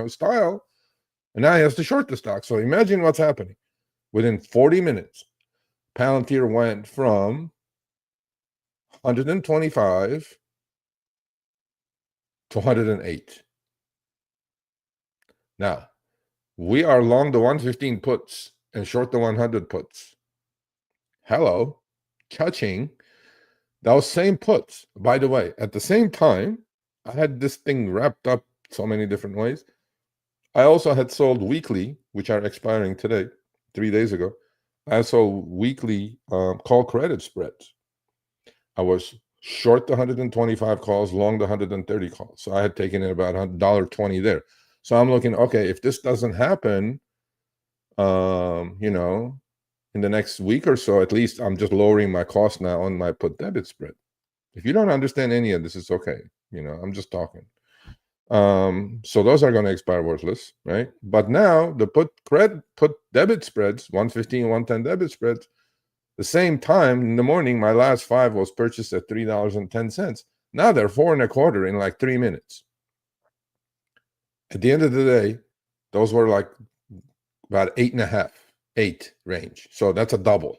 style. And now he has to short the stock. So imagine what's happening. Within 40 minutes, Palantir went from 125 to 108. Now, we are long the 115 puts and short the 100 puts. Hello, touching those same puts. By the way, at the same time, I had this thing wrapped up so many different ways. I also had sold weekly, which are expiring today, 3 days ago. I sold weekly call credit spreads. I was short the 125 calls, long the 130 calls. So I had taken in about $1.20 there. So I'm looking, okay, if this doesn't happen, in the next week or so, at least I'm just lowering my cost now on my put debit spread. If you don't understand any of this, it's okay. I'm just talking. So those are going to expire worthless, right? But now the put debit spreads, 115, 110 debit spreads, the same time in the morning, my last 5 was purchased at $3.10. Now they're 4.25 in like 3 minutes. At the end of the day, those were like about 8.5, 8 range. So that's a double.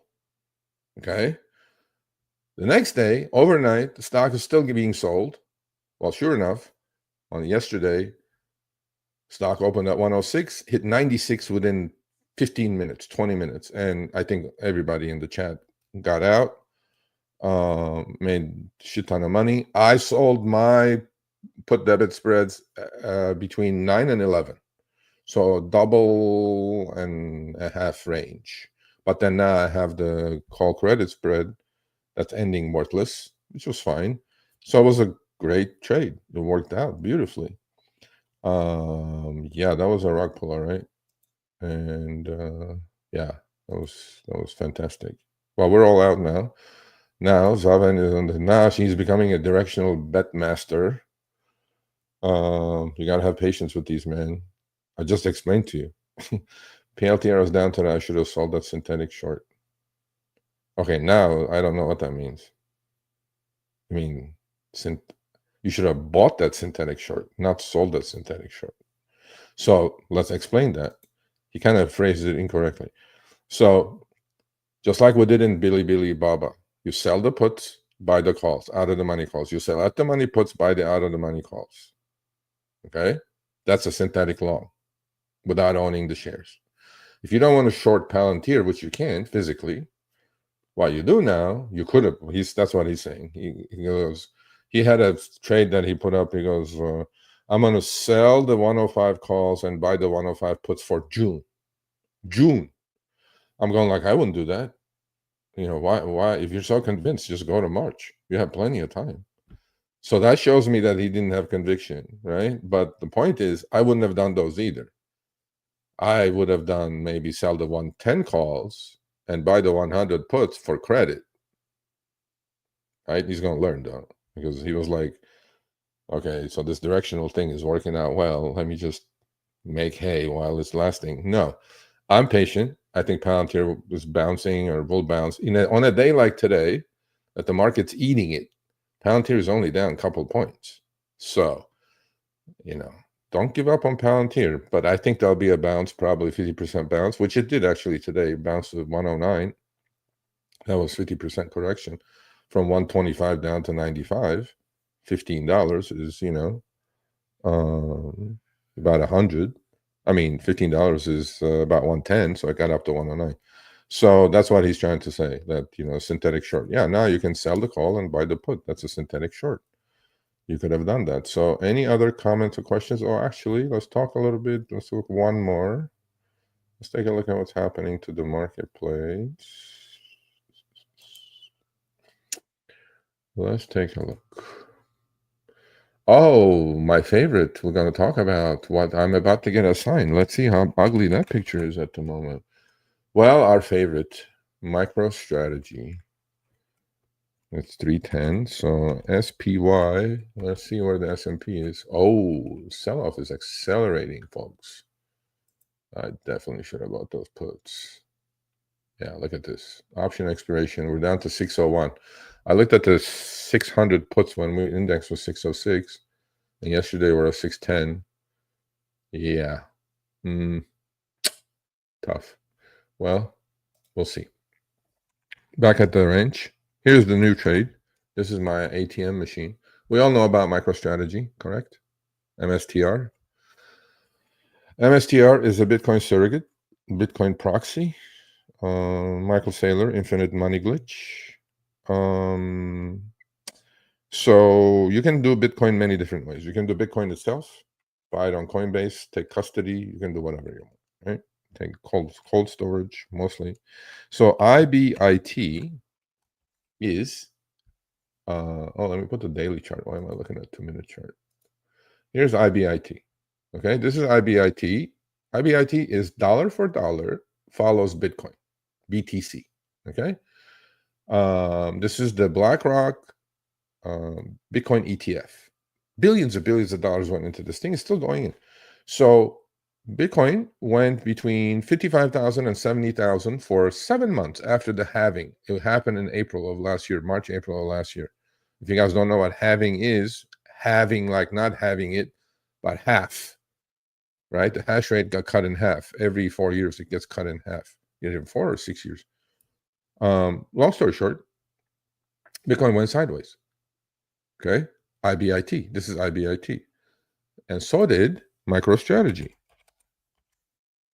Okay. The next day, overnight, the stock is still being sold. Well, sure enough, on yesterday, stock opened at 106, hit 96 within 15 minutes, 20 minutes. And I think everybody in the chat got out, made a shit ton of money. I sold my put debit spreads between 9 and 11. So double and a half range. But then now I have the call credit spread that's ending worthless, which was fine. So it was a great trade. It worked out beautifully. Yeah, that was a rug puller, right? And yeah, that was fantastic. Well, we're all out now. Now Zaven is on the now she's becoming a directional bet master. You gotta have patience with these, man. I just explained to you. PLTR is down to that. I should have sold that synthetic short. Okay, now I don't know what that means. I mean, you should have bought that synthetic short, not sold that synthetic short. So let's explain that. He kind of phrased it incorrectly. So just like we did in Billy Baba, you sell the puts, buy the calls, out of the money calls. You sell at the money puts, buy the out of the money calls. Okay? That's a synthetic long without owning the shares. If you don't want to short Palantir, which you can't physically, what you do now, you could have. That's what he's saying. He goes, he had a trade that he put up. He goes, I'm going to sell the 105 calls and buy the 105 puts for June. June. I'm going like, I wouldn't do that. You know, why? If you're so convinced, just go to March. You have plenty of time. So that shows me that he didn't have conviction, right? But the point is, I wouldn't have done those either. I would have done maybe sell the 110 calls and buy the 100 puts for credit. Right? He's going to learn though, because he was like, okay, so this directional thing is working out well. Let me just make hay while it's lasting. No, I'm patient. I think Palantir is bouncing or will bounce. On a day like today, that the market's eating it, Palantir is only down a couple points. So, don't give up on Palantir. But I think there'll be a bounce, probably 50% bounce, which it did actually today. It bounced to 109. That was 50% correction from 125 down to 95. $15 is, about 100. I mean, $15 is about 110, so it got up to 109. So that's what he's trying to say, that, synthetic short. Yeah, now you can sell the call and buy the put. That's a synthetic short. You could have done that. So any other comments or questions? Oh, actually, let's talk a little bit. Let's look one more. Let's take a look at what's happening to the marketplace. Let's take a look. Oh, my favorite. We're going to talk about what I'm about to get assigned. Let's see how ugly that picture is at the moment. Well, our favorite, MicroStrategy. It's 310. So SPY. Let's see where the S&P is. Oh, sell-off is accelerating, folks. I definitely should have bought those puts. Yeah, look at this. Option expiration. We're down to 601. I looked at the 600 puts when we index was 606. And yesterday we're at 610. Yeah. Tough. Well, we'll see. Back at the range. Here's the new trade. This is my ATM machine. We all know about MicroStrategy, correct? MSTR. MSTR is a Bitcoin surrogate, Bitcoin proxy. Michael Saylor, Infinite Money Glitch. So you can do Bitcoin many different ways. You can do Bitcoin itself, buy it on Coinbase, take custody. You can do whatever you want, right? Take cold storage mostly. So IBIT is, let me put the daily chart. Why am I looking at 2-minute chart? Here's IBIT. Okay, this is IBIT. IBIT is dollar for dollar follows Bitcoin, BTC. Okay, this is the BlackRock Bitcoin ETF. Billions of dollars went into this thing. It's still going in. So Bitcoin went between 55,000 and 70,000 for 7 months after the halving. It happened in April of last year, March, April of last year. If you guys don't know what halving is, halving like not having it, but half, right? The hash rate got cut in half. Every 4 years, it gets cut in half. Either 4 or 6 years. Long story short, Bitcoin went sideways. Okay, IBIT. This is IBIT. And so did MicroStrategy.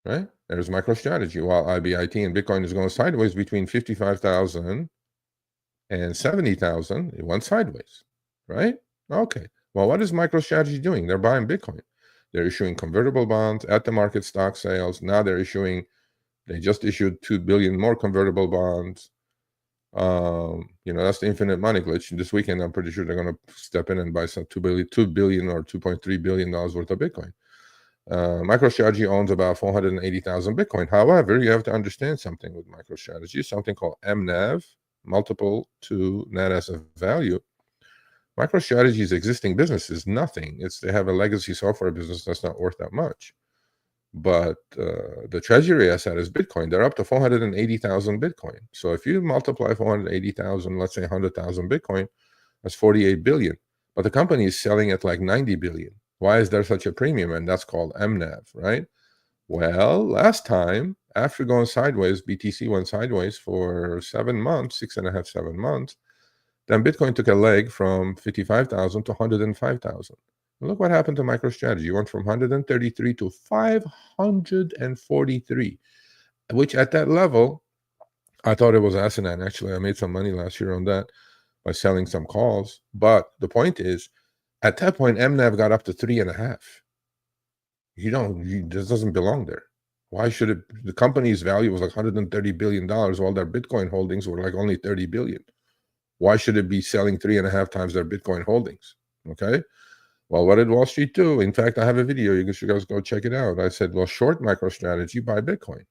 Right? There's MicroStrategy. While IBIT and Bitcoin is going sideways between 55,000 and 70,000, it went sideways. Right? Okay. Well, what is MicroStrategy doing? They're buying Bitcoin. They're issuing convertible bonds, at the market stock sales. Now they just issued 2 billion more convertible bonds. That's the infinite money glitch. This weekend, I'm pretty sure they're going to step in and buy some 2 billion or $2.3 billion worth of Bitcoin. MicroStrategy owns about 480,000 Bitcoin. However, you have to understand something with MicroStrategy, something called MNAV, multiple to net asset value. MicroStrategy's existing business is nothing. They have a legacy software business that's not worth that much. But the treasury asset is Bitcoin. They're up to 480,000 Bitcoin. So if you multiply 480,000, let's say 100,000 Bitcoin, that's 48 billion. But the company is selling at like 90 billion. Why is there such a premium? And that's called MNAV, right? Well, last time, after going sideways, BTC went sideways for 7 months, 6.5, 7 months. Then Bitcoin took a leg from 55,000 to 105,000. Look what happened to MicroStrategy. You went from 133 to 543, which at that level, I thought it was asinine. Actually, I made some money last year on that by selling some calls. But the point is, at that point, MNAV got up to 3.5. This doesn't belong there. Why should it? The company's value was like $130 billion, while their Bitcoin holdings were like only 30 billion. Why should it be selling 3.5 times their Bitcoin holdings? Okay. Well, what did Wall Street do? In fact, I have a video. You guys go check it out. I said, well, short MicroStrategy, buy Bitcoin.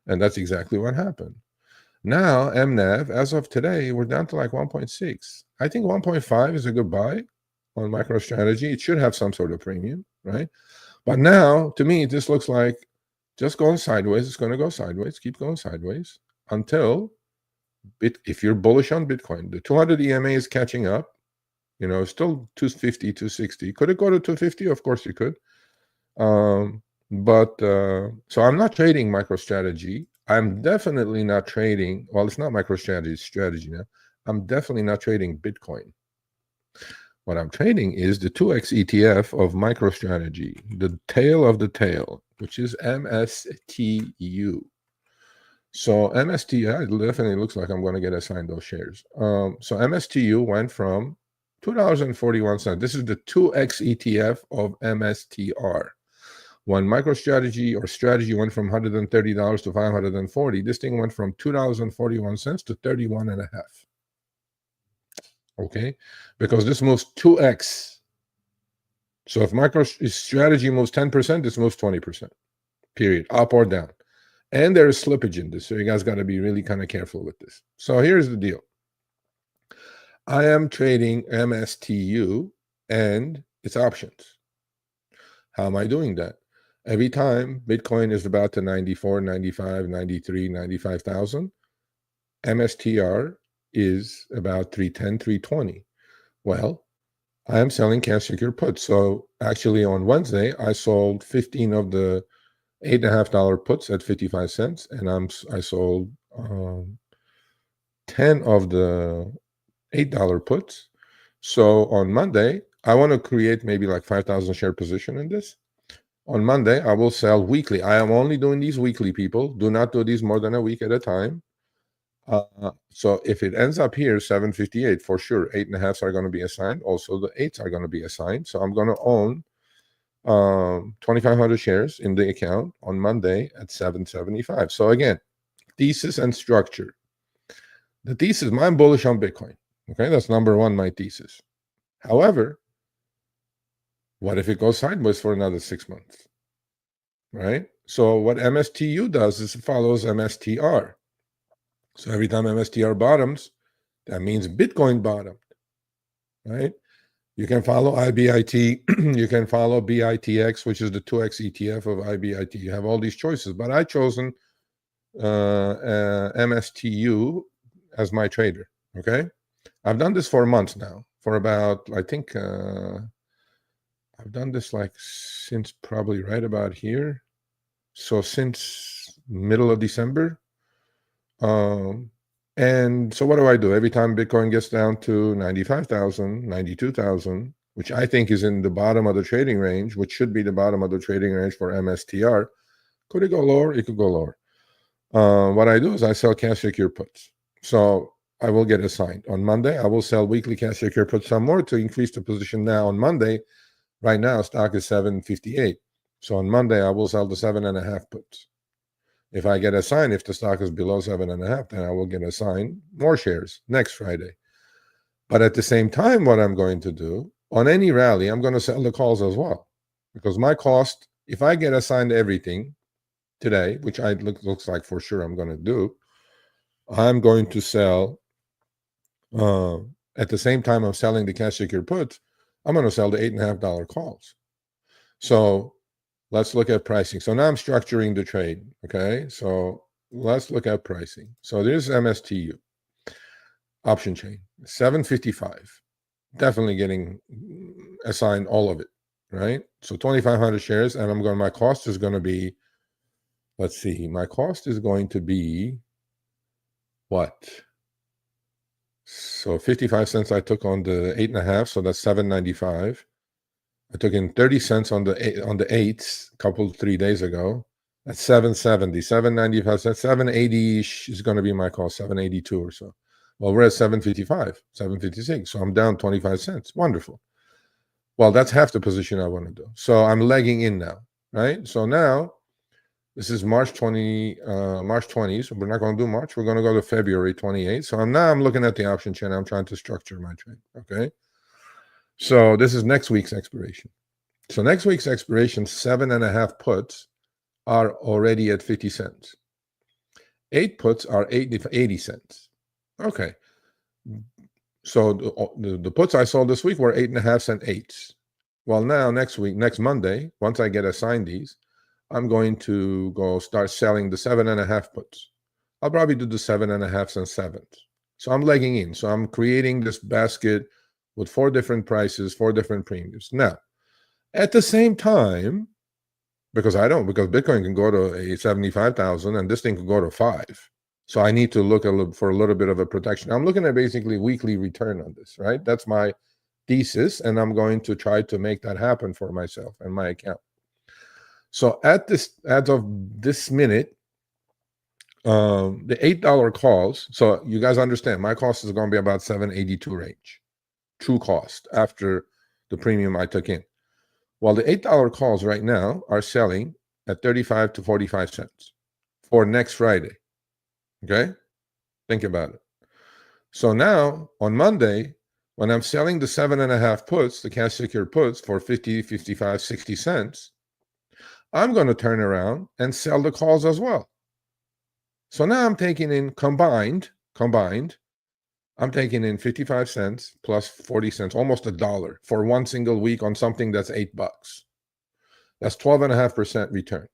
And that's exactly what happened. Now, MNAV, as of today, we're down to like 1.6. I think 1.5 is a good buy on MicroStrategy. It should have some sort of premium, right? But now, to me, this looks like just going sideways. It's going to go sideways, keep going sideways until, if you're bullish on Bitcoin, the 200 EMA is catching up. Still 250, 260. Could it go to 250? Of course you could. So I'm not trading MicroStrategy. I'm definitely not trading. Well, it's not MicroStrategy, it's strategy now. I'm definitely not trading Bitcoin. What I'm trading is the 2x ETF of MicroStrategy, the tail of the tail, which is MSTU. So MSTU, it definitely looks like I'm going to get assigned those shares. So MSTU went from $2.41. This is the 2x ETF of MSTR. When MicroStrategy or strategy went from $130 to $540, this thing went from $2.41 to 31.5. Okay, because this moves 2x. So if MicroStrategy moves 10%, this moves 20%. Period, up or down. And there is slippage in this, so you guys got to be really kind of careful with this. So here's the deal. I am trading MSTU and its options. How am I doing that? Every time Bitcoin is about to 94, 95, 93, 95,000, MSTR is about 310, 320. Well, I am selling cash secure puts. So actually on Wednesday, I sold 15 of the $8.50 puts at 55 cents, and I sold 10 of the $8 puts. So on Monday, I want to create maybe like 5,000 share position in this. On Monday, I will sell weekly. I am only doing these weekly, people. Do not do these more than a week at a time. So if it ends up here, 758, for sure, 8.5s are going to be assigned. Also, the 8s are going to be assigned. So I'm going to own 2,500 shares in the account on Monday at 775. So again, thesis and structure. The thesis, I'm bullish on Bitcoin. Okay, that's number one, my thesis. However, what if it goes sideways for another 6 months? Right? So what MSTU does is it follows MSTR. So every time MSTR bottoms, that means Bitcoin bottomed. Right? You can follow IBIT, you can follow BITX, which is the 2x ETF of IBIT. You have all these choices, but I've chosen MSTU as my trader. Okay, I've done this for months now, for about, I think I've done this like since probably right about here. So since middle of December. And so what do I do? Every time Bitcoin gets down to 95,000, 92,000, which I think is in the bottom of the trading range, which should be the bottom of the trading range for MSTR. Could it go lower? It could go lower. What I do is I sell cash secure puts. So I will get assigned. On Monday, I will sell weekly cash secure put some more to increase the position now on Monday. Right now, stock is 758. So on Monday, I will sell the 7.5 puts. If I get assigned, if the stock is below 7.5, then I will get assigned more shares next Friday. But at the same time, what I'm going to do, on any rally, I'm going to sell the calls as well. Because my cost, if I get assigned everything today, which looks like for sure I'm going to do, I'm going to sell, at the same time I'm selling the cash secure puts, I'm going to sell the $8.50 calls. So let's look at pricing. So now I'm structuring the trade, okay? So let's look at pricing. So there's MSTU, option chain, 755. Definitely getting assigned all of it, right? So 2,500 shares, and my cost is going to be, let's see, my cost is going to be what? So 55 cents I took on the 8.5, so that's 7.95. I took in 30 cents on the 8s a 3 days ago. That's 7.70, 7.95 cents, 7.80 is going to be my cost, 7.82 or so. Well, we're at 7.55, 7.56, so I'm down 25 cents. Wonderful. Well, that's half the position I want to do. So I'm legging in now, right? So now this is March 20, so we're not going to do March. We're going to go to February 28th. So I'm looking at the option chain. I'm trying to structure my trade, okay? So this is next week's expiration. So next week's expiration, 7.5 puts are already at 50 cents. 8 puts are 80 cents. Okay. So the puts I sold this week were 8.5 cent 8s. Well, now next Monday, once I get assigned these, I'm going to go start selling the 7.5 puts. I'll probably do the 7.5 and 7s. So I'm legging in. So I'm creating this basket with 4 different prices, 4 different premiums. Now, at the same time, because Bitcoin can go to a 75,000 and this thing can go to 5. So I need to look for a little bit of a protection. I'm looking at basically weekly return on this, right? That's my thesis, and I'm going to try to make that happen for myself and my account. So as of this minute, the $8 calls, so you guys understand, my cost is going to be about 782 range, true cost after the premium I took in. Well, the $8 calls right now are selling at 35 to 45 cents for next Friday. Okay? Think about it. So now on Monday, when I'm selling the 7.5 puts, the cash secured puts for 50, 55, 60 cents, I'm going to turn around and sell the calls as well. So now I'm taking in combined, I'm taking in 55 cents plus 40 cents, almost $1 for one single week on something that's $8. That's 12.5% return.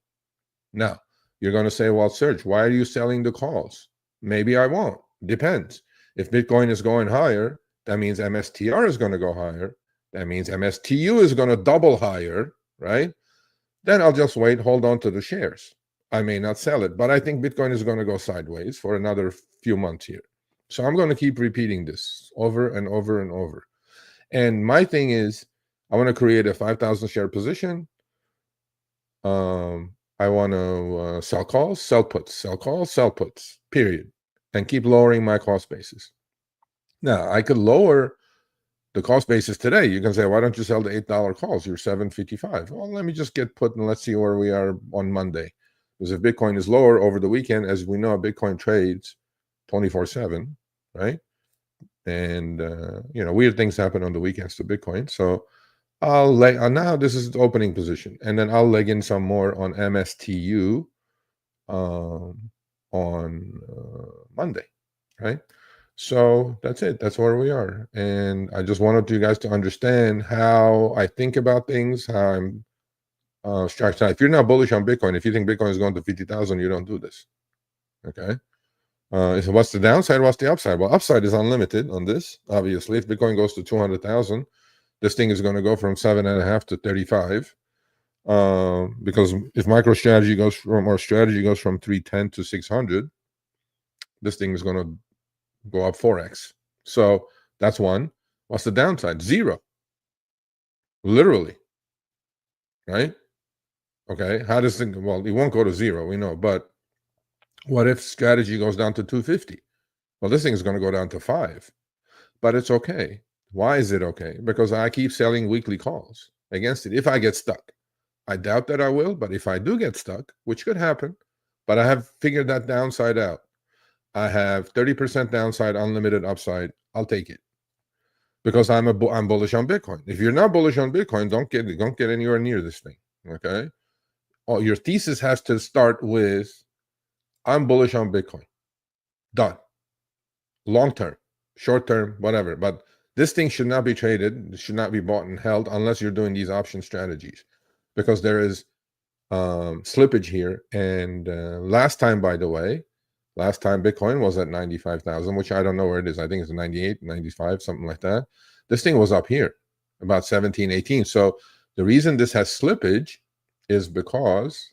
Now, you're going to say, well, Serge, why are you selling the calls? Maybe I won't. Depends. If Bitcoin is going higher, that means MSTR is going to go higher. That means MSTU is going to double higher, right? Then I'll just wait, hold on to the shares. I may not sell it, but I think Bitcoin is going to go sideways for another few months here. So I'm going to keep repeating this over and over and over. And my thing is, I want to create a 5,000 share position. I want to sell calls, sell puts, sell calls, sell puts, period. And keep lowering my cost basis. Now, I could lower the cost basis today. You can say, why don't you sell the $8 calls? You're 755. Well, let me just get put and let's see where we are on Monday. Because if Bitcoin is lower over the weekend, as we know, Bitcoin trades 24/7, right? And weird things happen on the weekends to Bitcoin. So I'll now this is the opening position, and then I'll leg in some more on MSTU on Monday, right? So that's it. That's where we are. And I just wanted you guys to understand how I think about things, how I'm structured. If you're not bullish on Bitcoin, if you think Bitcoin is going to 50,000, you don't do this. Okay. What's the downside? What's the upside? Well, upside is unlimited on this. Obviously, if Bitcoin goes to 200,000, this thing is going to go from 7.5 to 35. Because if strategy goes from 310 to 600, this thing is going to go up 4x. So that's one. What's the downside? 0. Literally. Right? Okay. How does it? Well, it won't go to 0, we know. But what if strategy goes down to 250? Well, this thing is going to go down to 5, but it's okay. Why is it okay? Because I keep selling weekly calls against it if I get stuck. I doubt that I will, but if I do get stuck, which could happen, but I have figured that downside out. I have 30% downside, unlimited upside. I'll take it because I'm bullish on Bitcoin. If you're not bullish on Bitcoin, don't get anywhere near this thing. Okay, your thesis has to start with I'm bullish on Bitcoin. Done. Long term, short term, whatever. But this thing should not be traded. It should not be bought and held unless you're doing these option strategies, because there is slippage here. And last time, by the way, Bitcoin was at 95,000, which I don't know where it is. I think it's 98, 95, something like that. This thing was up here about 17, 18. So the reason this has slippage is because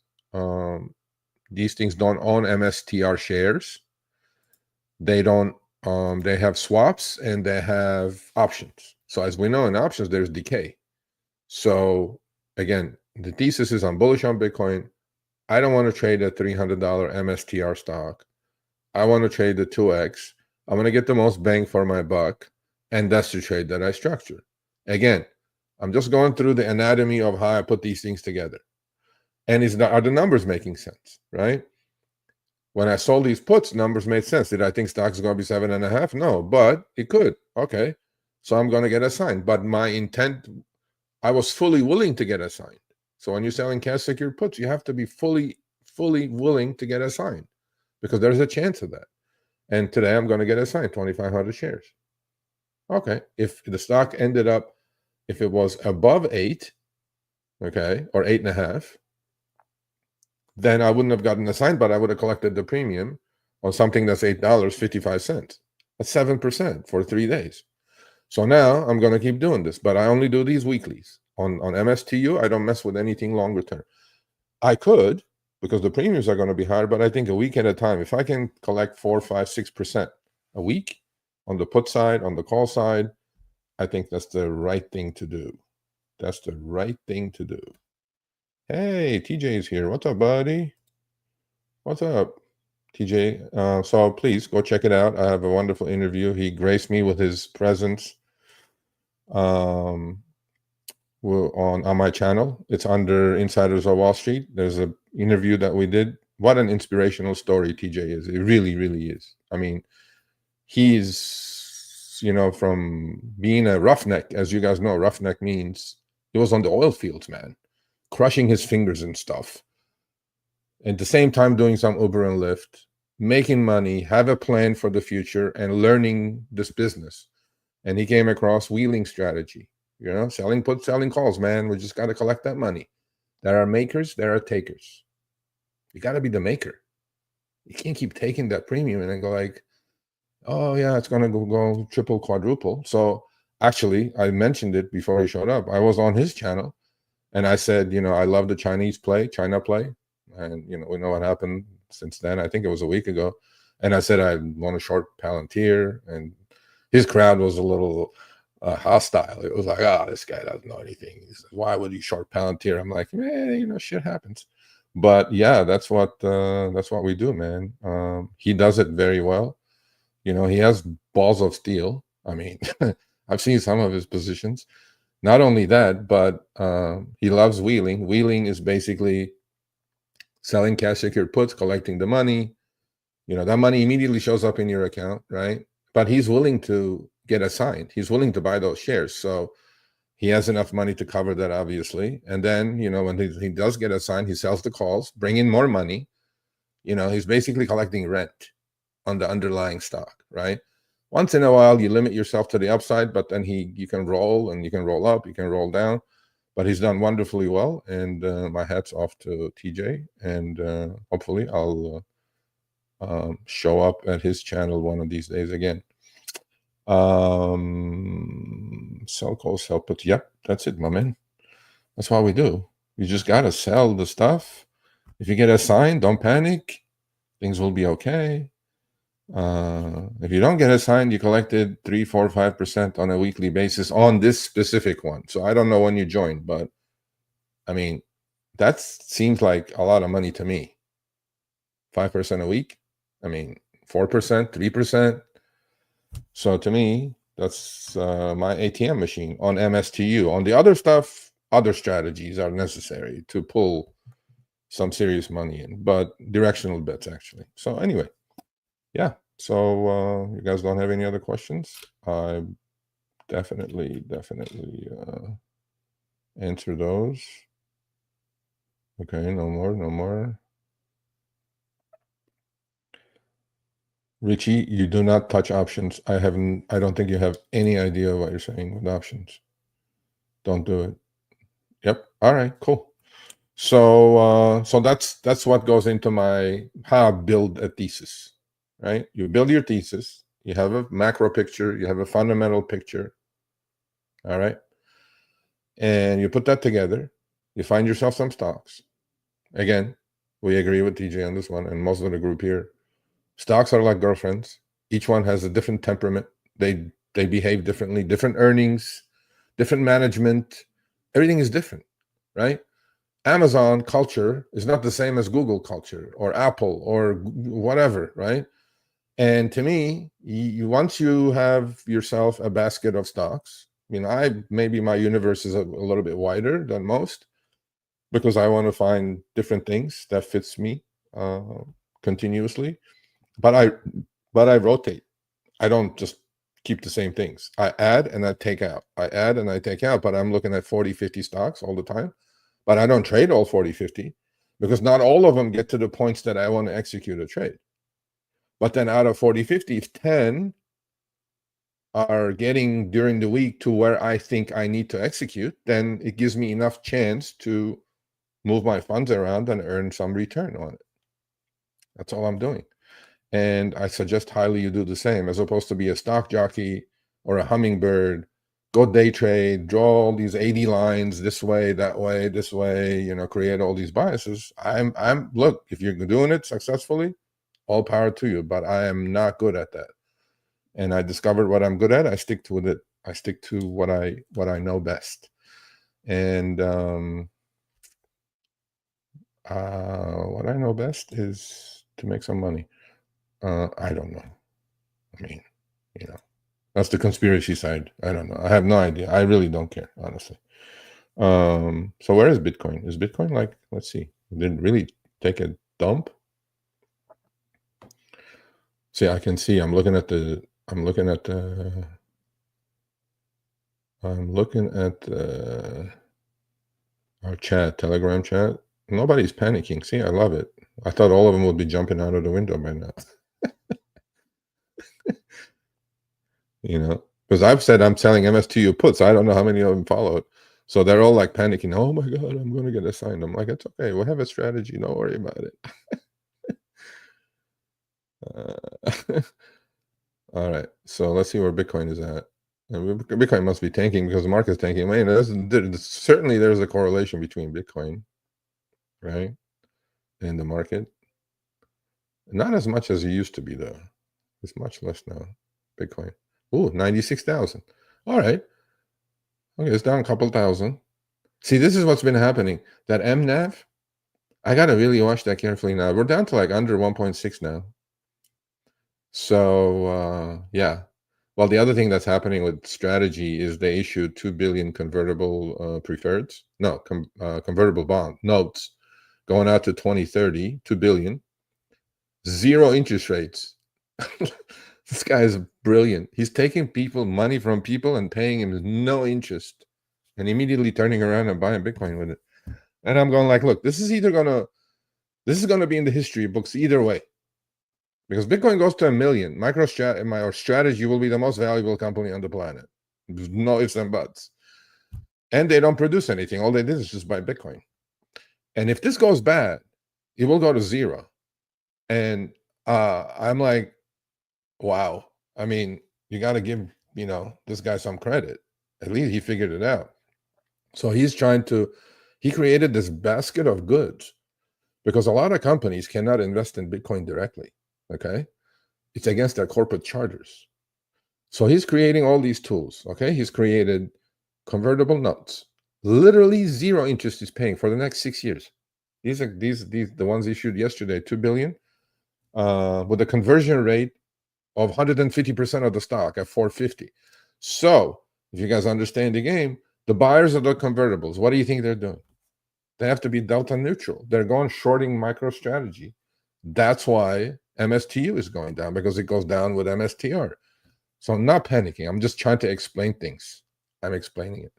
these things don't own MSTR shares. They don't, they have swaps and they have options. So as we know in options, there's decay. So again, the thesis is I'm bullish on Bitcoin. I don't want to trade a $300 MSTR stock. I want to trade the 2X. I'm going to get the most bang for my buck. And that's the trade that I structure. Again, I'm just going through the anatomy of how I put these things together. And are the numbers making sense, right? When I sold these puts, numbers made sense. Did I think stocks is going to be 7.5? No, but it could. Okay. So I'm going to get assigned. But my intent, I was fully willing to get assigned. So when you're selling cash secured puts, you have to be fully willing to get assigned, because there's a chance of that. And today I'm going to get assigned 2,500 shares. Okay. If the stock ended up, if it was above 8, okay, or 8.5, then I wouldn't have gotten assigned, but I would have collected the premium on something that's $8.55. That's 7% for 3 days. So now I'm going to keep doing this, but I only do these weeklies. On MSTU, I don't mess with anything longer term. I could, because the premiums are going to be higher, but I think a week at a time. If I can collect 4, 5, 6% a week on the put side, on the call side, I think that's the right thing to do. That's the right thing to do. Hey, TJ is here. What's up, buddy? What's up, TJ? So please go check it out. I have a wonderful interview. He graced me with his presence on my channel. It's under Insiders of Wall Street. There's an interview that we did. What an inspirational story TJ is. It really, really is. I mean, he's, from being a roughneck, as you guys know, roughneck means he was on the oil fields, man, crushing his fingers and stuff. At the same time, doing some Uber and Lyft, making money, have a plan for the future, and learning this business. And he came across wheeling strategy. Selling puts, selling calls, man. We just got to collect that money. There are makers, there are takers. You got to be the maker. You can't keep taking that premium and then go like, oh, yeah, it's going to go triple, quadruple. So actually, I mentioned it before he showed up. I was on his channel, and I said, I love the China play. And, we know what happened since then. I think it was a week ago. And I said I want to short Palantir, and his crowd was a little hostile. It was like, this guy doesn't know anything. He says, why would you short Palantir? I'm like, man, shit happens. But yeah, that's what we do, man. He does it very well. He has balls of steel. I mean, I've seen some of his positions. Not only that, but he loves wheeling. Wheeling is basically selling cash secured puts, collecting the money. That money immediately shows up in your account, right? But he's willing to get assigned. He's willing to buy those shares. So he has enough money to cover that, obviously. And then, when he does get assigned, he sells the calls, bring in more money. He's basically collecting rent on the underlying stock, right? Once in a while, you limit yourself to the upside, but then you can roll, and you can roll up, you can roll down. But he's done wonderfully well, and my hat's off to TJ. And hopefully I'll show up at his channel one of these days again. Sell calls, sell puts. Yep, that's it, my man. That's what we do. You just gotta sell the stuff. If you get assigned, don't panic. Things will be okay. If you don't get assigned, you collected 3, 4, 5% on a weekly basis on this specific one. So I don't know when you joined, but I mean, that seems like a lot of money to me. 5% a week. I mean, 4%, 3%. So to me, that's my ATM machine on MSTU. On the other stuff, other strategies are necessary to pull some serious money in, but directional bets actually. So anyway, yeah. So you guys don't have any other questions? I definitely answer those. Okay, no more. Richie, you do not touch options. I don't think you have any idea what you're saying with options. Don't do it. Yep. All right, cool. So so that's what goes into my how I build a thesis, right? You build your thesis, you have a macro picture, you have a fundamental picture, all right? And you put that together, you find yourself some stocks. Again, we agree with TJ on this one, and most of the group here. Stocks are like girlfriends. Each one has a different temperament. They behave differently, different earnings, different management. Everything is different, right? Amazon culture is not the same as Google culture or Apple or whatever, right? And to me, once you have yourself a basket of stocks, maybe my universe is a little bit wider than most because I want to find different things that fits me continuously. But I rotate. I don't just keep the same things. I add and I take out. I add and I take out, but I'm looking at 40, 50 stocks all the time. But I don't trade all 40, 50 because not all of them get to the points that I want to execute a trade. But then out of 40, 50, if 10 are getting during the week to where I think I need to execute, then it gives me enough chance to move my funds around and earn some return on it. That's all I'm doing. And I suggest highly you do the same, as opposed to be a stock jockey or a hummingbird, go day trade, draw all these 80 lines this way, that way, this way, create all these biases. Look, if you're doing it successfully, all power to you, but I am not good at that. And I discovered what I'm good at. I stick to it. I stick to what I know best. And what I know best is to make some money. I don't know. I mean, that's the conspiracy side. I don't know. I have no idea. I really don't care, honestly. So where is Bitcoin? Is Bitcoin like, let's see, did it really take a dump? See, I can see, I'm looking at our chat, Telegram chat. Nobody's panicking. See, I love it. I thought all of them would be jumping out of the window by now. Because I've said I'm selling MSTU puts. I don't know how many of them followed. So they're all like panicking. Oh my God, I'm going to get assigned. I'm like, it's okay. We'll have a strategy. Don't worry about it. All right. So let's see where Bitcoin is at. And Bitcoin must be tanking because the market's tanking. Certainly there's a correlation between Bitcoin, right, and the market. Not as much as it used to be, though. It's much less now. Bitcoin. Ooh, 96,000. All right. Okay, it's down a couple thousand. See, this is what's been happening. That MNAV, I got to really watch that carefully now. We're down to like under 1.6 now. So, yeah. Well, the other thing that's happening with strategy is they issued 2 billion convertible preferreds. No, convertible bond notes going out to 2030, 2 billion. Zero interest rates. This guy is brilliant. He's taking money from people and paying him no interest and immediately turning around and buying Bitcoin with it. And I'm going like, look, this is gonna be in the history books either way. Because Bitcoin goes to 1 million, MicroStrategy will be the most valuable company on the planet. There's no ifs and buts. And they don't produce anything. All they did is just buy Bitcoin. And if this goes bad, it will go to zero. And I'm like, wow. I mean, you got to give, this guy some credit. At least he figured it out. So he created this basket of goods because a lot of companies cannot invest in Bitcoin directly. Okay. It's against their corporate charters. So he's creating all these tools. Okay. He's created convertible notes. Literally zero interest he's paying for the next 6 years. These are the ones issued yesterday, 2 billion, with a conversion rate of 150% of the stock at 450. So if you guys understand the game, the buyers of the convertibles, what do you think they're doing? They have to be delta neutral. They're going shorting MicroStrategy. That's why MSTU is going down, because it goes down with MSTR. So I'm not panicking. I'm just trying to explain things. I'm explaining it.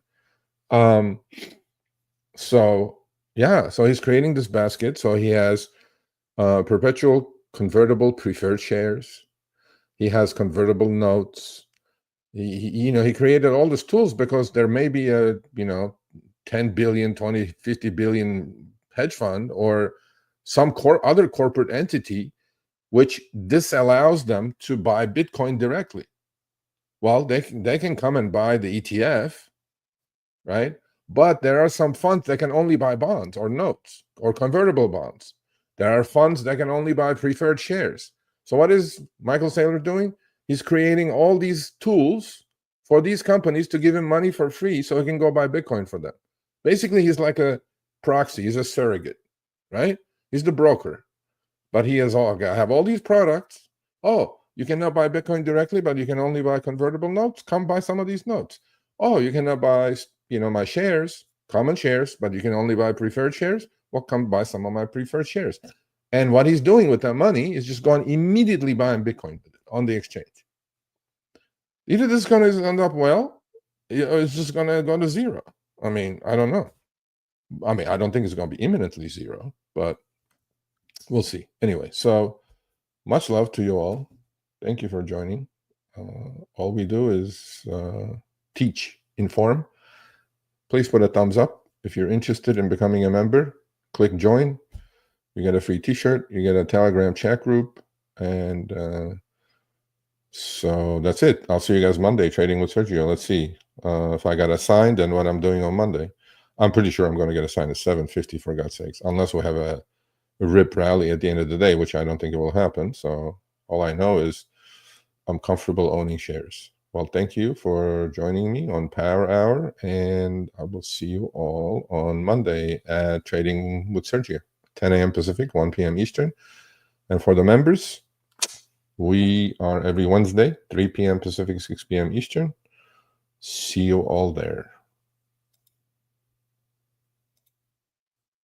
So yeah, so he's creating this basket. So he has perpetual convertible preferred shares. He has convertible notes. He created all these tools because there may be a 10 billion, 20, 50 billion hedge fund or some other corporate entity which disallows them to buy Bitcoin directly. Well, they can come and buy the ETF, right? But there are some funds that can only buy bonds or notes or convertible bonds. There are funds that can only buy preferred shares. So what is Michael Saylor doing? He's creating all these tools for these companies to give him money for free so he can go buy Bitcoin for them. Basically, he's like a proxy. He's a surrogate, right? He's the broker. But he has have all these products. Oh, you cannot buy Bitcoin directly, but you can only buy convertible notes. Come buy some of these notes. Oh, you cannot buy, my shares, common shares, but you can only buy preferred shares. Well, come buy some of my preferred shares. And what he's doing with that money is just going immediately buying Bitcoin on the exchange. Either this is going to end up well, or it's just going to go to zero. I mean, I don't know. I mean, I don't think it's going to be imminently zero, but we'll see. Anyway, so much love to you all. Thank you for joining. All we do is teach, inform. Please put a thumbs up. If you're interested in becoming a member, click join. You get a free t-shirt. You get a Telegram chat group. And so that's it. I'll see you guys Monday, Trading with Sergio. Let's see if I got assigned and what I'm doing on Monday. I'm pretty sure I'm going to get assigned at 7:50, for God's sakes, unless we have a rip rally at the end of the day, which I don't think it will happen. So all I know is I'm comfortable owning shares. Well, thank you for joining me on Power Hour, and I will see you all on Monday at Trading with Sergio, 10 a.m. Pacific, 1 p.m. Eastern. And for the members, we are every Wednesday, 3 p.m. Pacific, 6 p.m. Eastern. See you all there.